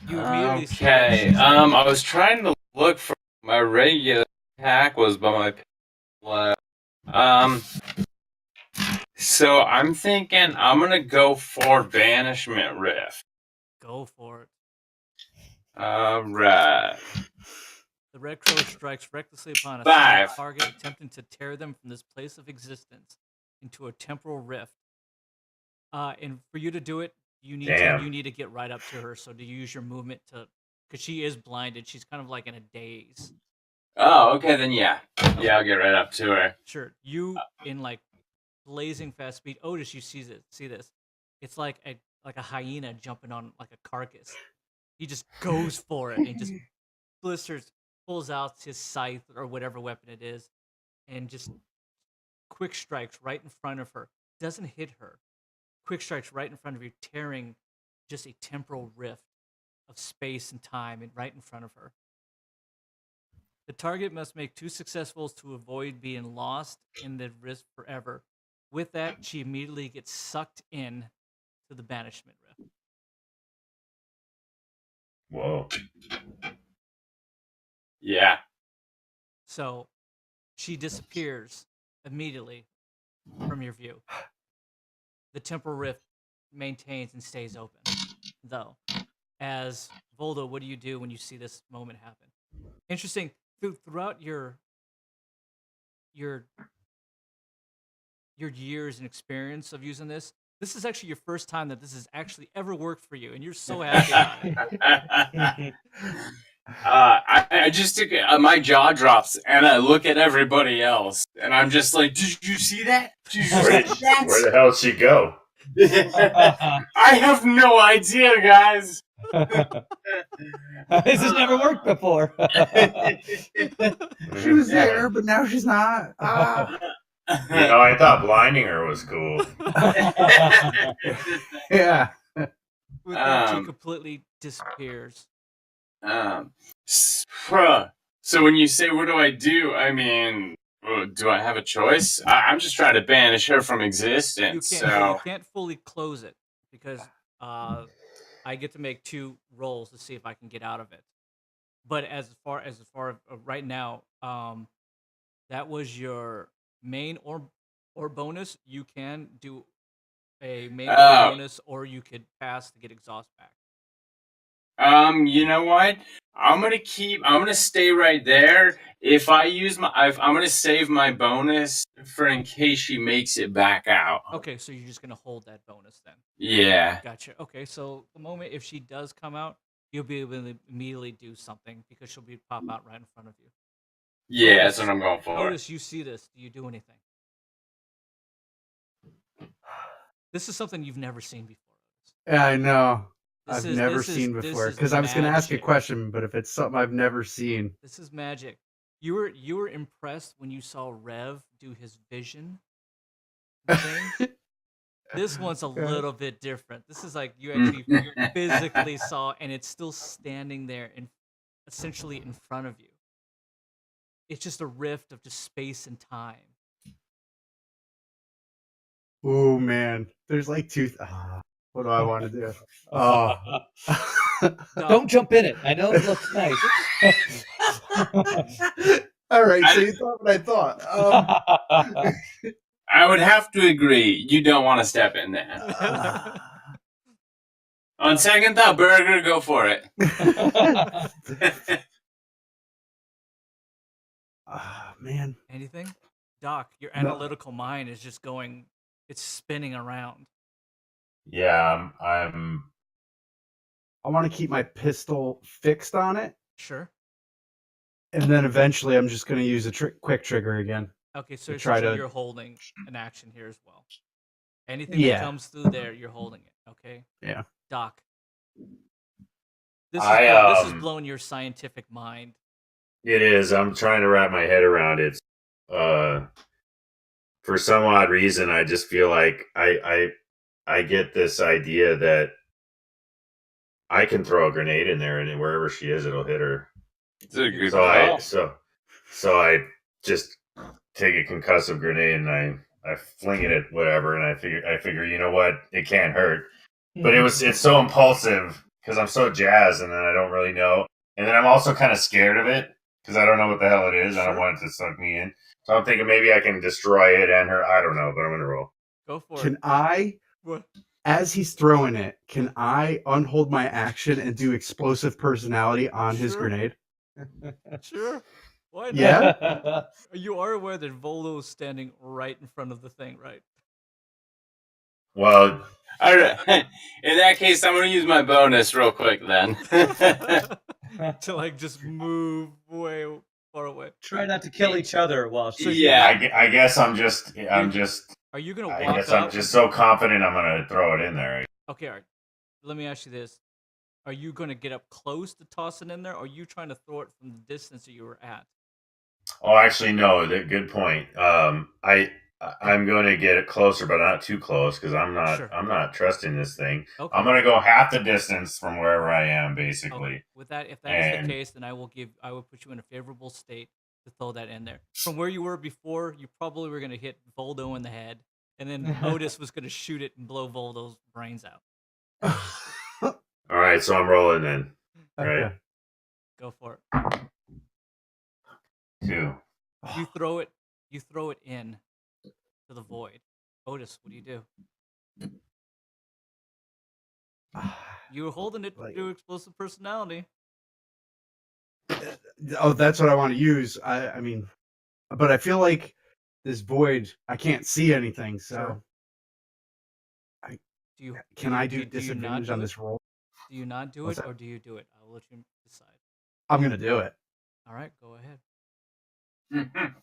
You immediately see Okay. she's- I was trying to look for my regular attack was by my left. So I'm thinking I'm gonna go for Banishment Rift. Go for it. Alright. The Red Crow strikes recklessly upon a 5. single target, attempting to tear them from this place of existence into a temporal rift. And for you to do it, you need to get right up to her. So do you use your movement to, because she is blinded. She's kind of like in a daze. Oh, okay, then yeah. Yeah, I'll get right up to her. Sure. You in like blazing fast speed. Otis, you see this. It's like a hyena jumping on like a carcass. He just goes for it and just pulls out his scythe or whatever weapon it is, and just quick strikes right in front of her. Doesn't hit her. Quick strikes right in front of you, tearing just a temporal rift of space and time and right in front of her. The target must make 2 successfuls to avoid being lost in the rift forever. With that, she immediately gets sucked in to the banishment rift. Whoa. Yeah. So she disappears immediately from your view. The temporal rift maintains and stays open, though. As Voldo, what do you do when you see this moment happen? Interesting. Throughout your years and experience of using this is actually your first time that this has actually ever worked for you, and you're so happy about it. I just took my jaw drops and I look at everybody else and I'm just like, did you see that? Did you Where see that? the hell did she go? I have no idea, guys. This has never worked before. She was there, but now she's not. Ah. You know, I thought blinding her was cool. Yeah. With that, she completely disappears. So when you say what do, I mean, Do I have a choice? I'm just trying to banish her from You existence. can't. Well, you So can't fully close it because I get to make 2 rolls to see if I can get out of it. But as far right now, that was your main or bonus. You can do a main or Oh. bonus, or you could pass to get exhaust back. You know what? I'm gonna stay right there. If I use I'm gonna save my bonus for in case she makes it back out. Okay, so you're just gonna hold that bonus then. Yeah. Gotcha. Okay, so the moment if she does come out, you'll be able to immediately do something because she'll be pop out right in front of you. Yeah, that's what I'm going for. Notice you see this. Do you do anything? This is something you've never seen before. Yeah, I know. This I've is- never this is- seen this before is because I was going to ask a magic. question, but if it's something I've never seen, This is magic. You were impressed when you saw Rev do his vision thing. This one's a little bit different. This is like you actually physically saw, and it's still standing there and essentially in front of you. It's just a rift of just space and time. oh man, there's like 2. What do I want to do? Oh, Don't jump in it. I know it looks nice. all right. So you thought what I thought. I would have to agree. You don't want to step in there. On second thought, Burgher, go for it. Man, Anything? Doc, your No. analytical mind is just going, it's spinning around. Yeah, I want to keep my pistol fixed on it, Sure. and then eventually I'm just going to use a quick trigger again. Okay, so To try essentially to- you're holding an action here as well. Anything Yeah. that comes through there, you're holding it. Okay. Yeah. Doc. This I, is blowing your scientific mind. It is. I'm trying to wrap my head around it. For some odd reason, I just feel like I get this idea that I can throw a grenade in there, and wherever she is, it'll hit her. It's a good So I call. so I just take a concussive grenade and I fling it at whatever, and I figure you know what, it can't hurt. But it's so impulsive because I'm so jazzed, and then I don't really know, and then I'm also kind of scared of it because I don't know what the hell it is. I don't want it to suck me in. So I'm thinking maybe I can destroy it and her. I don't know, but I'm gonna roll. Go for Can it. I, What? as he's throwing it, can I unhold my action and do explosive personality on his Sure. grenade? Sure. Why not? Yeah. You are aware that Volo is standing right in front of the thing, right? Well, All right. In that case, I'm going to use my bonus real quick then. To like just move way far away. Try not to kill each other while So yeah. I guess I'm just Are you gonna I walk guess up? I'm just so confident I'm gonna throw it in there. Okay, all right. Let me ask you this: are you gonna get up close to toss it in there, or are you trying to throw it from the distance that you were at? Oh, actually, no. Good point. I'm going to get it closer, but not too close because I'm not. Sure. I'm not trusting this thing. Okay. I'm going to go half the distance from wherever I am, basically. Okay. With that, if that is And- the case, then I will put you in a favorable state to throw that in there. From where you were before, you probably were gonna hit Voldo in the head, and then Otis was gonna shoot it and blow Voldo's brains out. All right, so I'm rolling then. Right, Okay. Go for it. 2. You throw it in to the void. Otis, what do you do? You were holding it to Like- do explosive personality. Oh, that's what I want to use. I mean, but I feel like this void, I can't see anything. So, Sure. Do you can I do do you not disadvantage do on it? this roll? Do you not do What's it, that? or do you do it? I'll let you decide. I'm gonna do it. All right, go ahead. Mhm.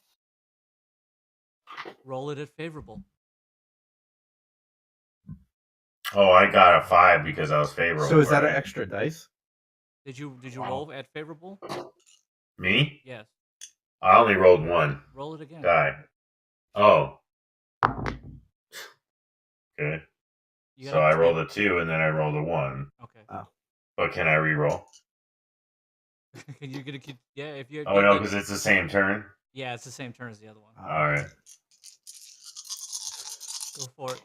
Roll it at favorable. Oh, I got a 5 because I was favorable. So is that an right? extra dice? Did you Wow. roll at favorable? Me? Yes. I only rolled 1 Roll it again. die. Oh. Okay. You So gotta I try- rolled a 2 and then I rolled a 1. Okay. But can I re-roll? You're gonna keep. Yeah, if you. Oh no, because it's the same turn. Yeah, it's the same turn as the other one. All right. Go for it.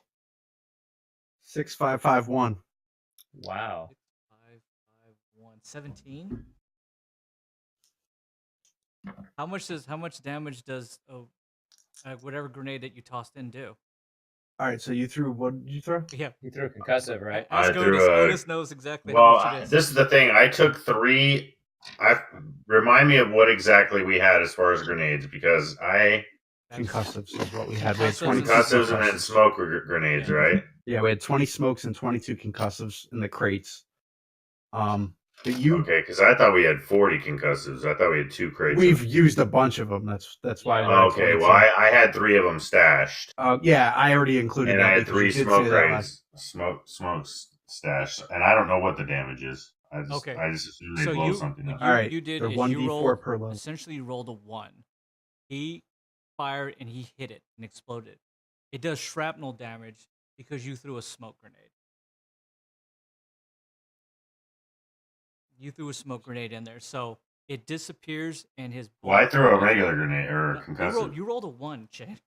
6551. Wow. 551. 17. How much damage does whatever grenade that you tossed in do? All right, so you threw, what did you throw? Yeah. You threw a concussive, right? I Ask threw Otis. a- Otis knows exactly how Well, much it is. this is the thing. I took 3. Remind me of what exactly we had as far as grenades, because Concussives is what we had. We had Concussives 22 concussives and then concussives. smoke grenades, Yeah. right? Yeah, we had 20 smokes and 22 concussives in the crates. But you, Okay, because I thought we had 40 concussives. I thought we had 2 crates. we've used a bunch of them. That's why. Oh, okay, well, I had 3 of them stashed, yeah, I already included and that I had because 3 you did smoke say that crates, smokes stashed, and I don't know what the damage is. I just assume they So blow you, something what up. you, All right, you did they're is 1d4 you rolled, per load. essentially you rolled a 1. He fired and he hit it and exploded. It does shrapnel damage because you threw a smoke grenade. You threw a smoke grenade in there, so it disappears and his. Well, I threw a regular grenade or a concussive. You rolled a 1, Chad.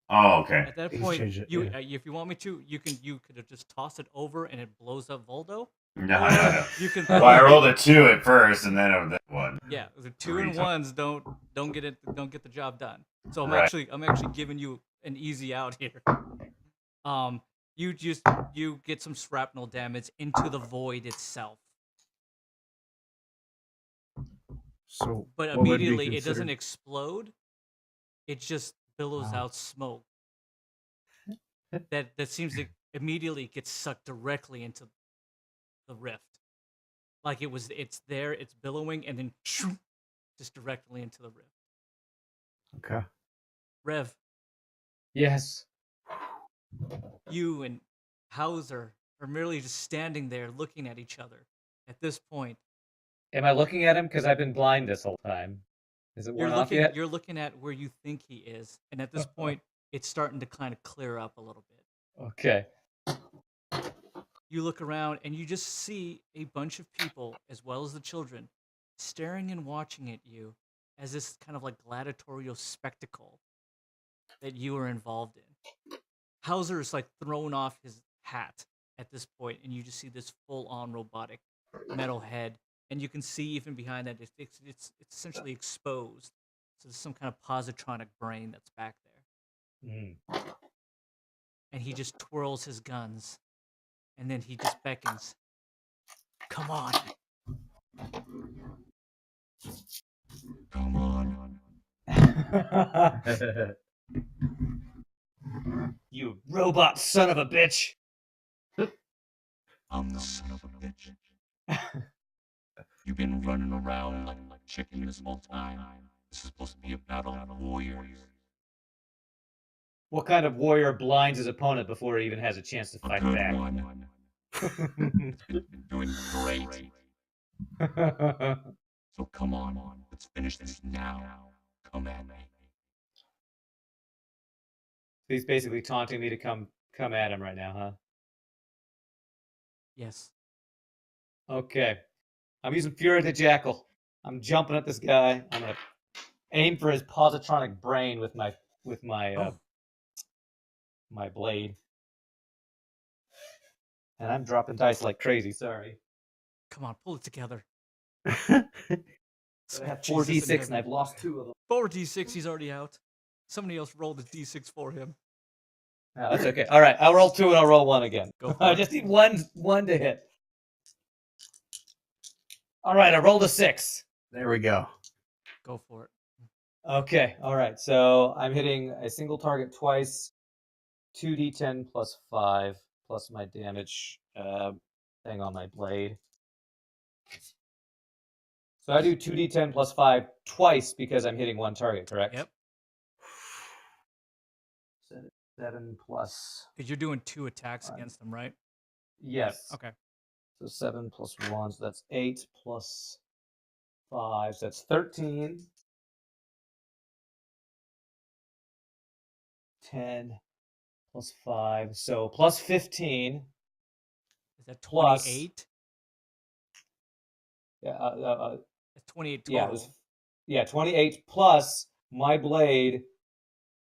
Oh, okay. At that He's point, changed it, you yeah. if you want me to, you could have just tossed it over and it blows up Voldo. No. You can. Well, I rolled a 2 at first, and then a 1. Yeah, the 2 and 1s don't get the job done. So I'm Right. actually giving you an easy out here. You get some shrapnel damage into the void itself, So, but what would be immediately it doesn't considered- explode. It just billows out smoke. That seems to immediately get sucked directly into the rift. Like it's there, it's billowing, and then just directly into the rift. Okay. Rev, Yes. you and Hauser are merely just standing there looking at each other. At this point, Am I looking at him? Because I've been blind this whole time. Is it worn off yet? you're looking at where you think he is, and at this point, it's starting to kind of clear up a little bit. Okay. You look around and you just see a bunch of people, as well as the children, staring and watching at you as this kind of like gladiatorial spectacle that you are involved in. Hauser is like thrown off his hat at this point, and you just see this full-on robotic metal head, and you can see even behind that it's essentially exposed. So there's some kind of positronic brain that's back there, and he just twirls his guns. And then he just beckons. Come on. Come on. You robot son of a bitch. I'm the son of a bitch. You've been running around like chicken this whole time. This is supposed to be a battle of warriors. What kind of warrior blinds his opponent before he even has a chance to A fight good back? one. You're doing great. So come on, let's finish this now. Come at me. He's basically taunting me to come at him right now, huh? Yes. Okay. I'm using Fury of the Jackal. I'm jumping at this guy. I'm gonna aim for his positronic brain with my my blade. And I'm dropping dice like crazy, sorry. Come on, pull it together. I have 4d6 and I've lost 2 of them. 4d6, he's already out. Somebody else rolled a d6 for him. No, that's okay. All right, I'll roll 2 and I'll roll 1 again. Go for I it. just need one to hit. All right, I rolled a 6. There we go. Go for it. Okay, all right. So I'm hitting a single target twice, 2d10 plus 5 plus my damage thing on my blade. So I do 2d10 plus 5 twice because I'm hitting one target, correct? Yep. 7 plus. Because you're doing 2 attacks against them, right? Yes. Okay. So 7 plus 1, so that's 8 plus 5, so that's 13. 10 plus 5, so plus 15. Is that Plus- 28? Yeah, That's 28 total. yeah, 28 plus my blade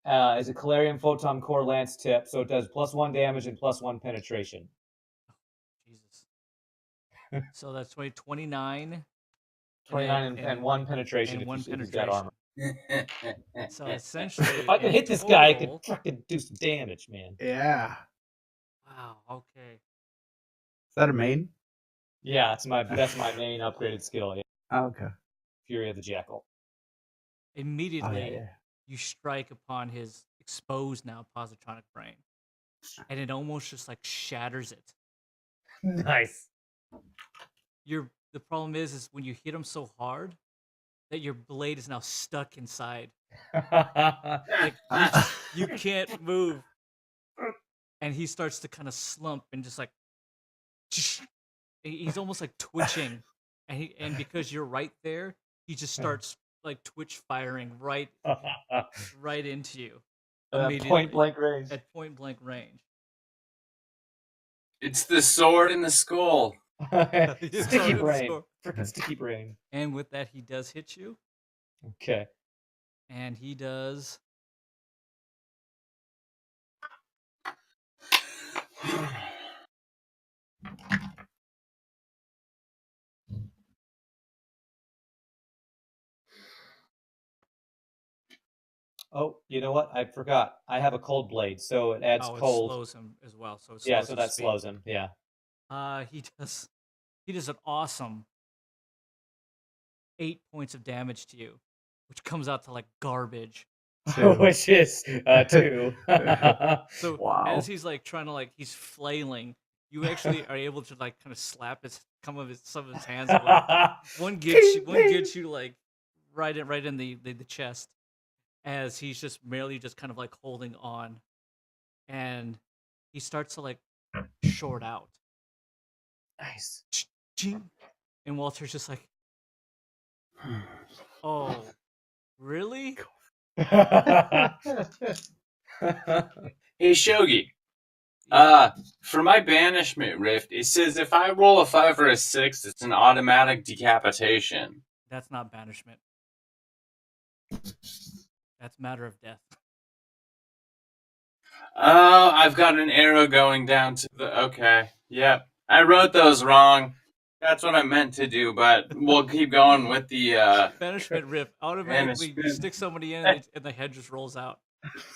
is a Calarium Photon Core Lance tip, so it does +1 damage and +1 penetration. Jesus. So that's 29 29 and 1 penetration and if, one he's got penetration. armor. So essentially, If I can in hit this guy, I total- could fucking do some damage, man. Yeah. Wow. Okay. Is that a main? Yeah, that's my main upgraded skill. Yeah. Oh, okay. Fury of the Jackal. Immediately, yeah. you strike upon his exposed now positronic brain, and it almost just like shatters it. Nice. The problem is when you hit him so hard that your blade is now stuck inside. Like you can't move, and he starts to kind of slump and just like he's almost like twitching, and because you're right there, he just starts like twitch firing right into you immediately Point blank range. at point blank range. It's the sword in the skull. Sticky brain. Freaking sticky brain. And with that, he does hit you, Okay. and he does. Oh, you know what? I forgot. I have a cold blade, so it adds It cold. slows him as well. So it slows Yeah, so his that speed. slows him. Yeah. He does an awesome 8 points of damage to you, which comes out to like garbage. Which is 2. So Wow. as he's like trying to he's flailing, you actually are able to like kind of slap some of his hands away. One gets you like right in the chest, as he's just merely just kind of like holding on, and he starts to like short out. Nice. Ching. And Walter's just like, oh, really? Hey, Shogi. For my banishment rift, it says if I roll a 5 or a 6, it's an automatic decapitation. That's not banishment. That's matter of death. Oh, I've got an arrow going down to the... Okay, yep. I wrote those wrong. That's what I meant to do, but we'll keep going with the... Banishment rift. Automatically, you Banishment. stick somebody in and the head just rolls out.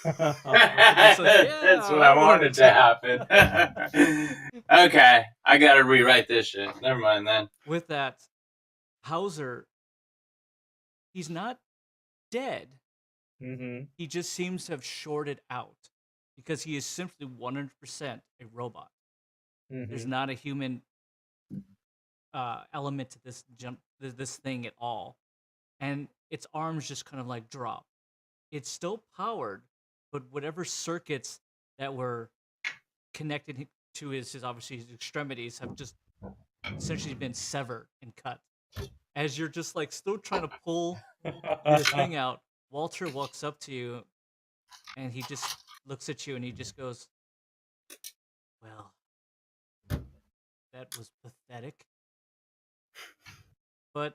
That's what I wanted to happen. Okay, I gotta rewrite this shit. Never mind then. With that, Hauser, he's not dead. Mm-hmm. He just seems to have shorted out because he is simply 100% a robot. Mm-hmm. There's not a human element to this thing at all, and its arms just kind of like drop. It's still powered, but whatever circuits that were connected to his obviously his extremities have just essentially been severed and cut. As you're just like still trying to pull your thing out, Walter walks up to you, and he just looks at you and he just goes, "Well, that was pathetic, but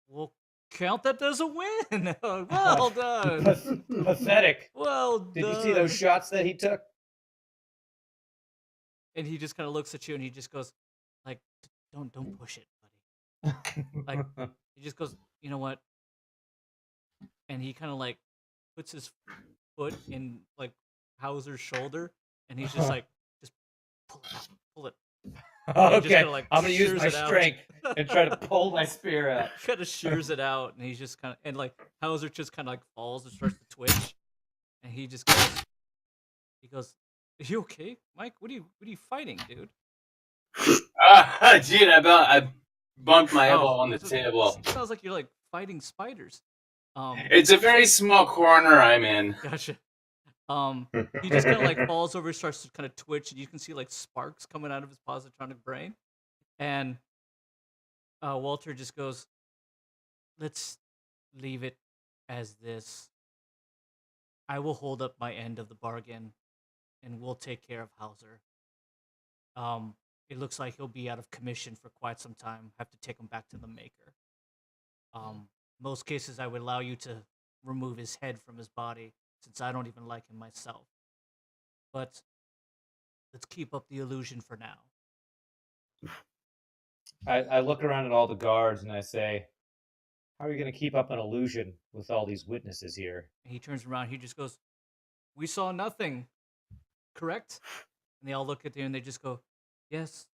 we'll count that as a win. Well done. Pathetic. Well done." Did you see those shots that he took? And he just kind of looks at you and he just goes, like, don't push it, buddy. Like, he just goes, you know what? And he kind of like puts his foot in like Hauser's shoulder, and he's just like, just pull it. And he just Okay, kinda, like, I'm gonna use shears my it out. strength and try to pull my spear out. Kind of shears it out, and he's just kind of, and like Hauser just kind of like falls and starts to twitch, and he just goes, "Are you okay, Mike? What are you fighting, dude?" Dude, I bumped my elbow on the it table. sounds like you're like fighting spiders. It's a very small corner I'm in. Gotcha. He just kind of like falls over, starts to kind of twitch, and you can see like sparks coming out of his positronic brain. And Walter just goes, "Let's leave it as this. I will hold up my end of the bargain, and we'll take care of Hauser. It looks like he'll be out of commission for quite some time. Have to take him back to the maker. Most cases, I would allow you to remove his head from his body, since I don't even like him myself. But let's keep up the illusion for now. I look around at all the guards and I say, how are you going to keep up an illusion with all these witnesses here? And he turns around. He just goes, "We saw nothing, correct?" And they all look at you and they just go, "Yes,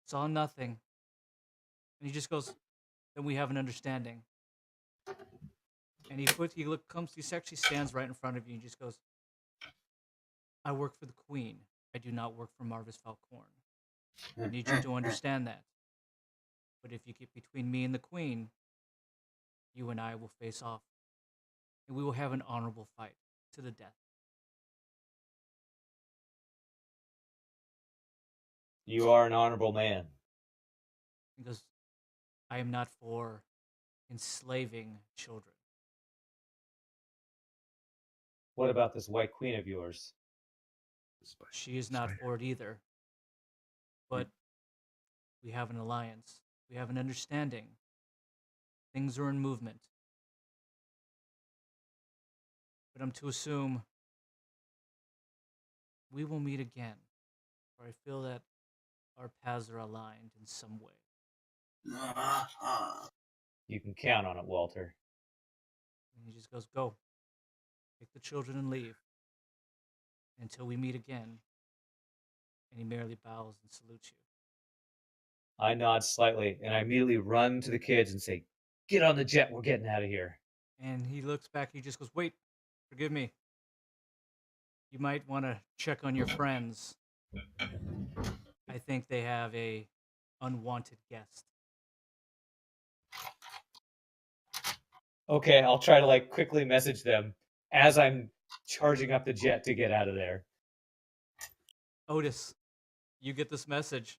saw nothing." And he just goes, "Then we have an understanding." And he actually stands right in front of you and just goes, "I work for the Queen. I do not work for Marvis Falcorn. I need you to understand that. But if you get between me and the Queen, you and I will face off, and we will have an honorable fight to the death." You are an honorable man. He goes, "I am not for enslaving children." What about this White Queen of yours? She is not for it either. But we have an alliance. We have an understanding. Things are in movement. But I'm to assume we will meet again, or I feel that our paths are aligned in some way. You can count on it, Walter. And he just goes, "Go. Take the children and leave. Until we meet again." And he merely bows and salutes you. I nod slightly and I immediately run to the kids and say, get on the jet. We're getting out of here. And he looks back. He just goes, "Wait, forgive me. You might want to check on your friends. I think they have a unwanted guest." Okay, I'll try to like quickly message them as I'm charging up the jet to get out of there. Otis, you get this message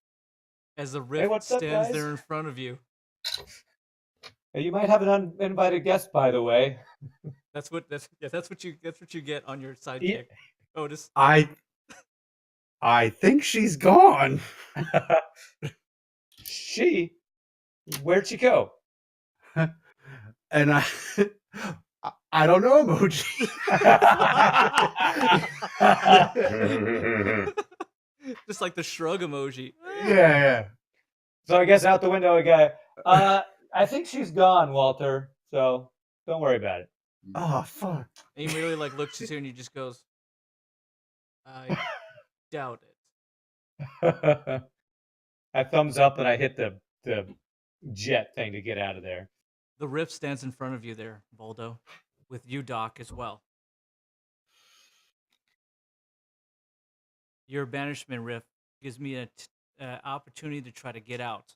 as the Hey, rift what's up, stands guys? there in front of you. Hey, you might have an uninvited guest, by the way. That's what you get on your sidekick, Otis. I think she's gone. Where'd she go? And I don't know, emoji. Just like the shrug emoji. Yeah. So I guess out the window again. I think she's gone, Walter. So don't worry about it. Oh fuck. And he really like looks at you and he just goes, "I doubt it." I thumbs up and I hit the jet thing to get out of there. The rift stands in front of you there, Voldo, with you, Doc, as well. Your banishment rift gives me an opportunity to try to get out.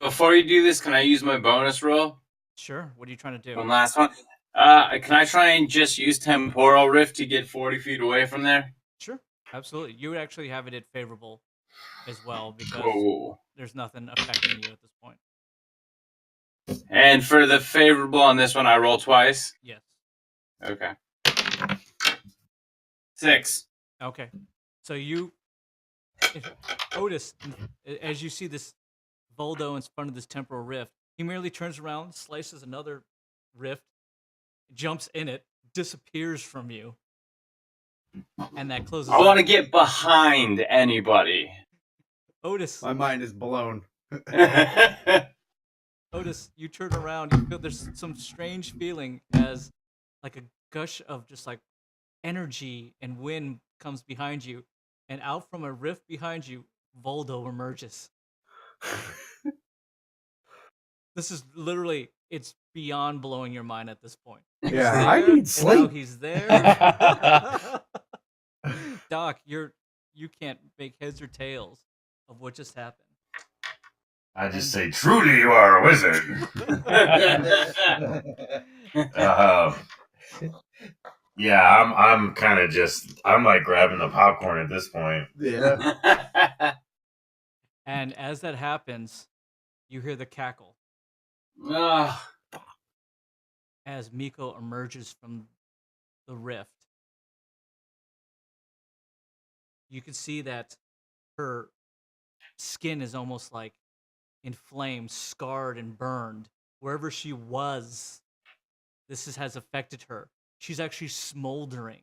Before you do this, can I use my bonus roll? Sure. What are you trying to do? One last one. Can I try and just use Temporal Rift to get 40 feet away from there? Sure. Absolutely. You would actually have it at favorable as well because Cool. there's nothing affecting you at this point. And for the favorable on this one, I roll twice? Yes. Okay. 6. Okay. So Otis, as you see this Voldo in front of this temporal rift, he merely turns around, slices another rift, jumps in it, disappears from you, and that closes. I want to get behind anybody. Otis. My mind is blown. Otis, you turn around, you feel there's some strange feeling as like a gush of just like energy and wind comes behind you, and out from a rift behind you, Voldo emerges. This is literally, it's beyond blowing your mind at this point. Yeah, I need And now sleep. he's there. Doc, you can't make heads or tails of what just happened. I just say, truly, you are a wizard. Yeah, I'm kind of I'm like grabbing the popcorn at this point. Yeah. And as that happens, you hear the cackle as Miko emerges from the rift. You can see that her skin is almost like in flames, scarred and burned. Wherever she was, has affected her. She's actually smoldering.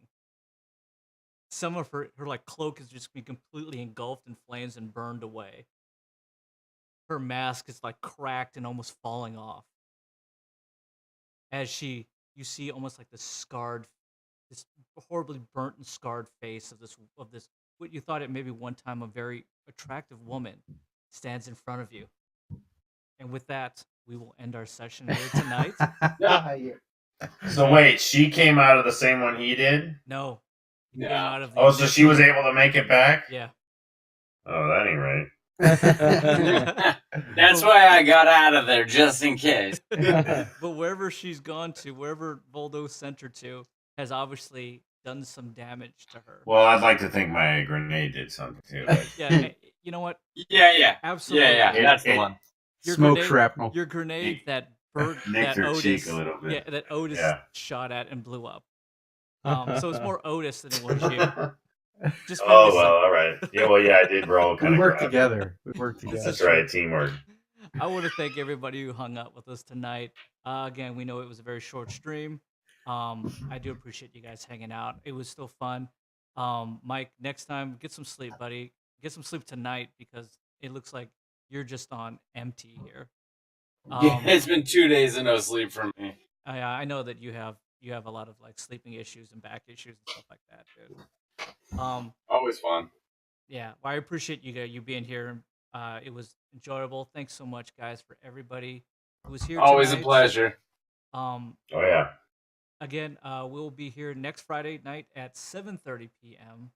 Some of her like cloak has just been completely engulfed in flames and burned away. Her mask is like cracked and almost falling off. As you see almost like this horribly burnt and scarred face of this what you thought it maybe one time a very attractive woman stands in front of you. And with that, we will end our session here tonight. So wait, she came out of the same one he did? No. He Yeah. came out of the Oh, so she was initial- able to make it back? Yeah. Oh, that ain't right. That's why I got out of there, just in case. But wherever she's gone to, wherever Voldo sent her to, has obviously done some damage to her. Well, I'd like to think my grenade did something too. But Yeah, you know what? Yeah. Absolutely. Yeah, that's the It- one. Your Smoke grenade- shrapnel. Your grenade that nicked her cheek a little bit. Yeah, that Otis Yeah. shot at and blew up. So it's more Otis than it was you. Just Oh, maybe well, all right. Yeah, well, yeah, I did roll kind We of work together. That's right, teamwork. I want to thank everybody who hung out with us tonight. Again, we know it was a very short stream. I do appreciate you guys hanging out. It was still fun. Mike, next time, get some sleep, buddy. Get some sleep tonight because it looks like you're just on empty here. It's been 2 days of no sleep for me. I know that you have a lot of like sleeping issues and back issues and stuff like that, dude. Always fun. Yeah, well, I appreciate you being here. It was enjoyable. Thanks so much, guys, for everybody who was here. Always tonight. a pleasure. Oh, yeah. Again, we'll be here next Friday night at 7:30 p.m.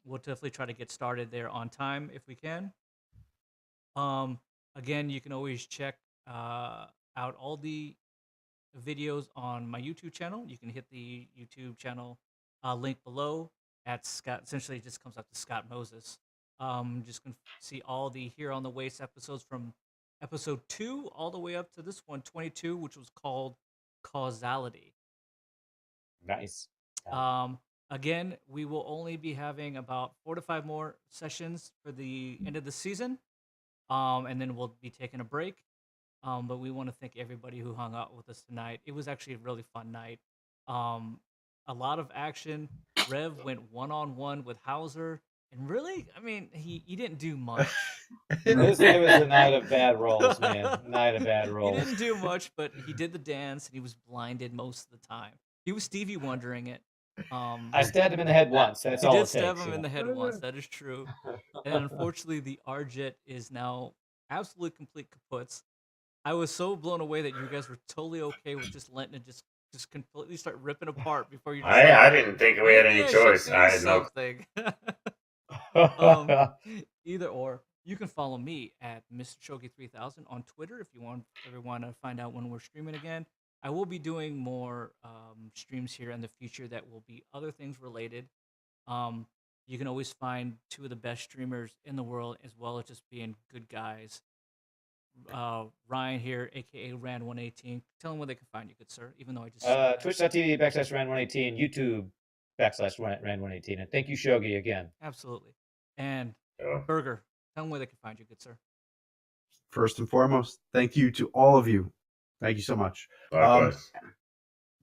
We'll definitely try to get started there on time if we can. Again, you can always check out all the videos on my YouTube channel. You can hit the YouTube channel link below at Scott. Essentially, it just comes up to Scott Moses. Just can see all the Here on the Waste episodes from episode 2 all the way up to this one, 22, which was called Causality. Nice. Again, we will only be having about 4 to 5 more sessions for the end of the season. And then we'll be taking a break. But we want to thank everybody who hung out with us tonight. It was actually a really fun night. A lot of action. Rev went one-on-one with Hauser. And really, I mean, he didn't do much. It was a night of bad rolls, man. Night of bad He rolls. didn't do much, but he did the dance, and he was blinded most of the time. He was Stevie Wondering it. I stabbed him in the head once. That's He all did it takes. stab him you in know. the head once. That is true. And unfortunately, the RJet is now absolutely complete kaputs. I was so blown away that you guys were totally okay with just letting it just completely start ripping apart before you. Just I didn't think we had any "Maybe I should choice. do I had no. something." Either or. You can follow me at Mr. Shogi 3000 on Twitter if you ever want to find out when we're streaming again. I will be doing more streams here in the future that will be other things related. You can always find 2 of the best streamers in the world as well as just being good guys. Ryan here, aka Ran118. Tell them where they can find you, good sir. Even though I just Twitch.tv/Ran118, YouTube /Ran118. And thank you, Shogi, again. Absolutely. And Oh. Burgher, tell them where they can find you, good sir. First and foremost, thank you to all of you. Thank you so much. Likewise.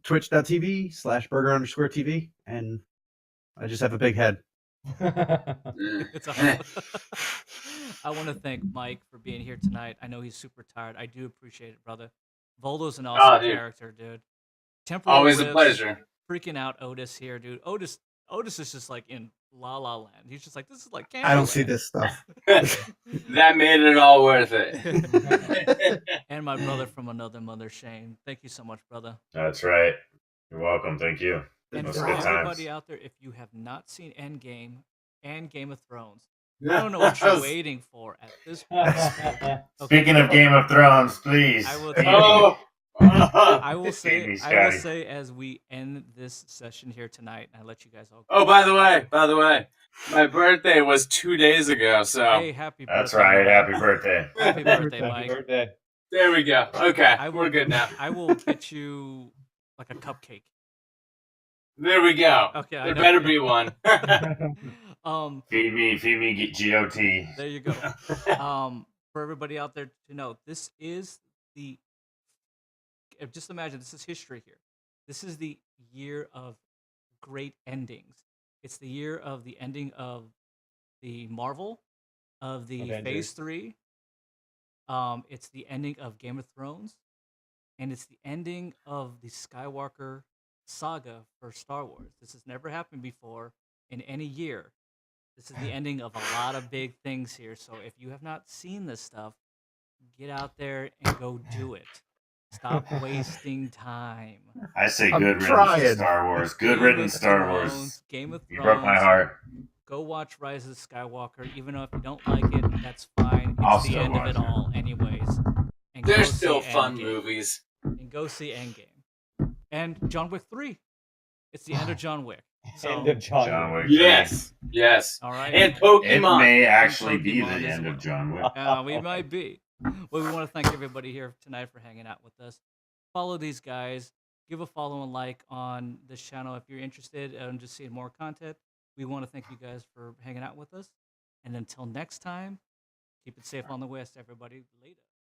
Twitch.tv/Burgher_TV. And I just have a big head. It's a I want to thank Mike for being here tonight. I know he's super tired. I do appreciate it, brother. Voldo's an awesome dude. character, dude. Temporal Always a Rifts, pleasure. Freaking out Otis here, dude. Otis is just like in La La Land. He's just like, this is like I don't see Candyland. this stuff. That made it all worth it. And my brother from another mother, Shane. Thank you so much, brother. That's right. You're welcome. Thank you. And Those for good times. everybody out there, if you have not seen Endgame and Game of Thrones, I don't know what you're waiting for at this point. Okay. Speaking of Game of Thrones, please. I will Feed tell me. you. I will Feed me, say, I will Scotty. say as we end this session here tonight, and I let you guys all go. Oh, by the way, my birthday was 2 days ago, so Hey, happy birthday. That's right. Mike. Happy birthday. Happy birthday, Happy Mike. birthday. there we go. Okay, we're good now. I will get you like a cupcake. There we go. Okay, I There know. better be one. Feed me, GOT. There you go. for everybody out there to know, this is the just imagine this is history here. This is the year of great endings. It's the year of the ending of the Marvel, of the Phase Avengers. 3. It's the ending of Game of Thrones, and it's the ending of the Skywalker saga for Star Wars. This has never happened before in any year. This is the ending of a lot of big things here. So if you have not seen this stuff, get out there and go do it. Stop wasting time. I say I'm good riddance to trying. Star Wars. Good Game riddance, of Star Thrones, Wars. Game of You broke my Thrones. heart. Go watch Rise of Skywalker, even though if you don't like it, that's fine. I'll It's the still end of watch it it. all, anyways. And They're go still see fun Endgame. movies. And go see Endgame. And John Wick 3. It's the end of John Wick. So, End of John John Wick. Wick. Yes, yes. all right. And It Pokemon. may actually be Pokemon the as end of well. John Wick. We might be. Well, we want to thank everybody here tonight for hanging out with us. Follow these guys. Give a follow and like on this channel if you're interested in just seeing more content. We want to thank you guys for hanging out with us. And until next time, keep it safe on the West, everybody. Later.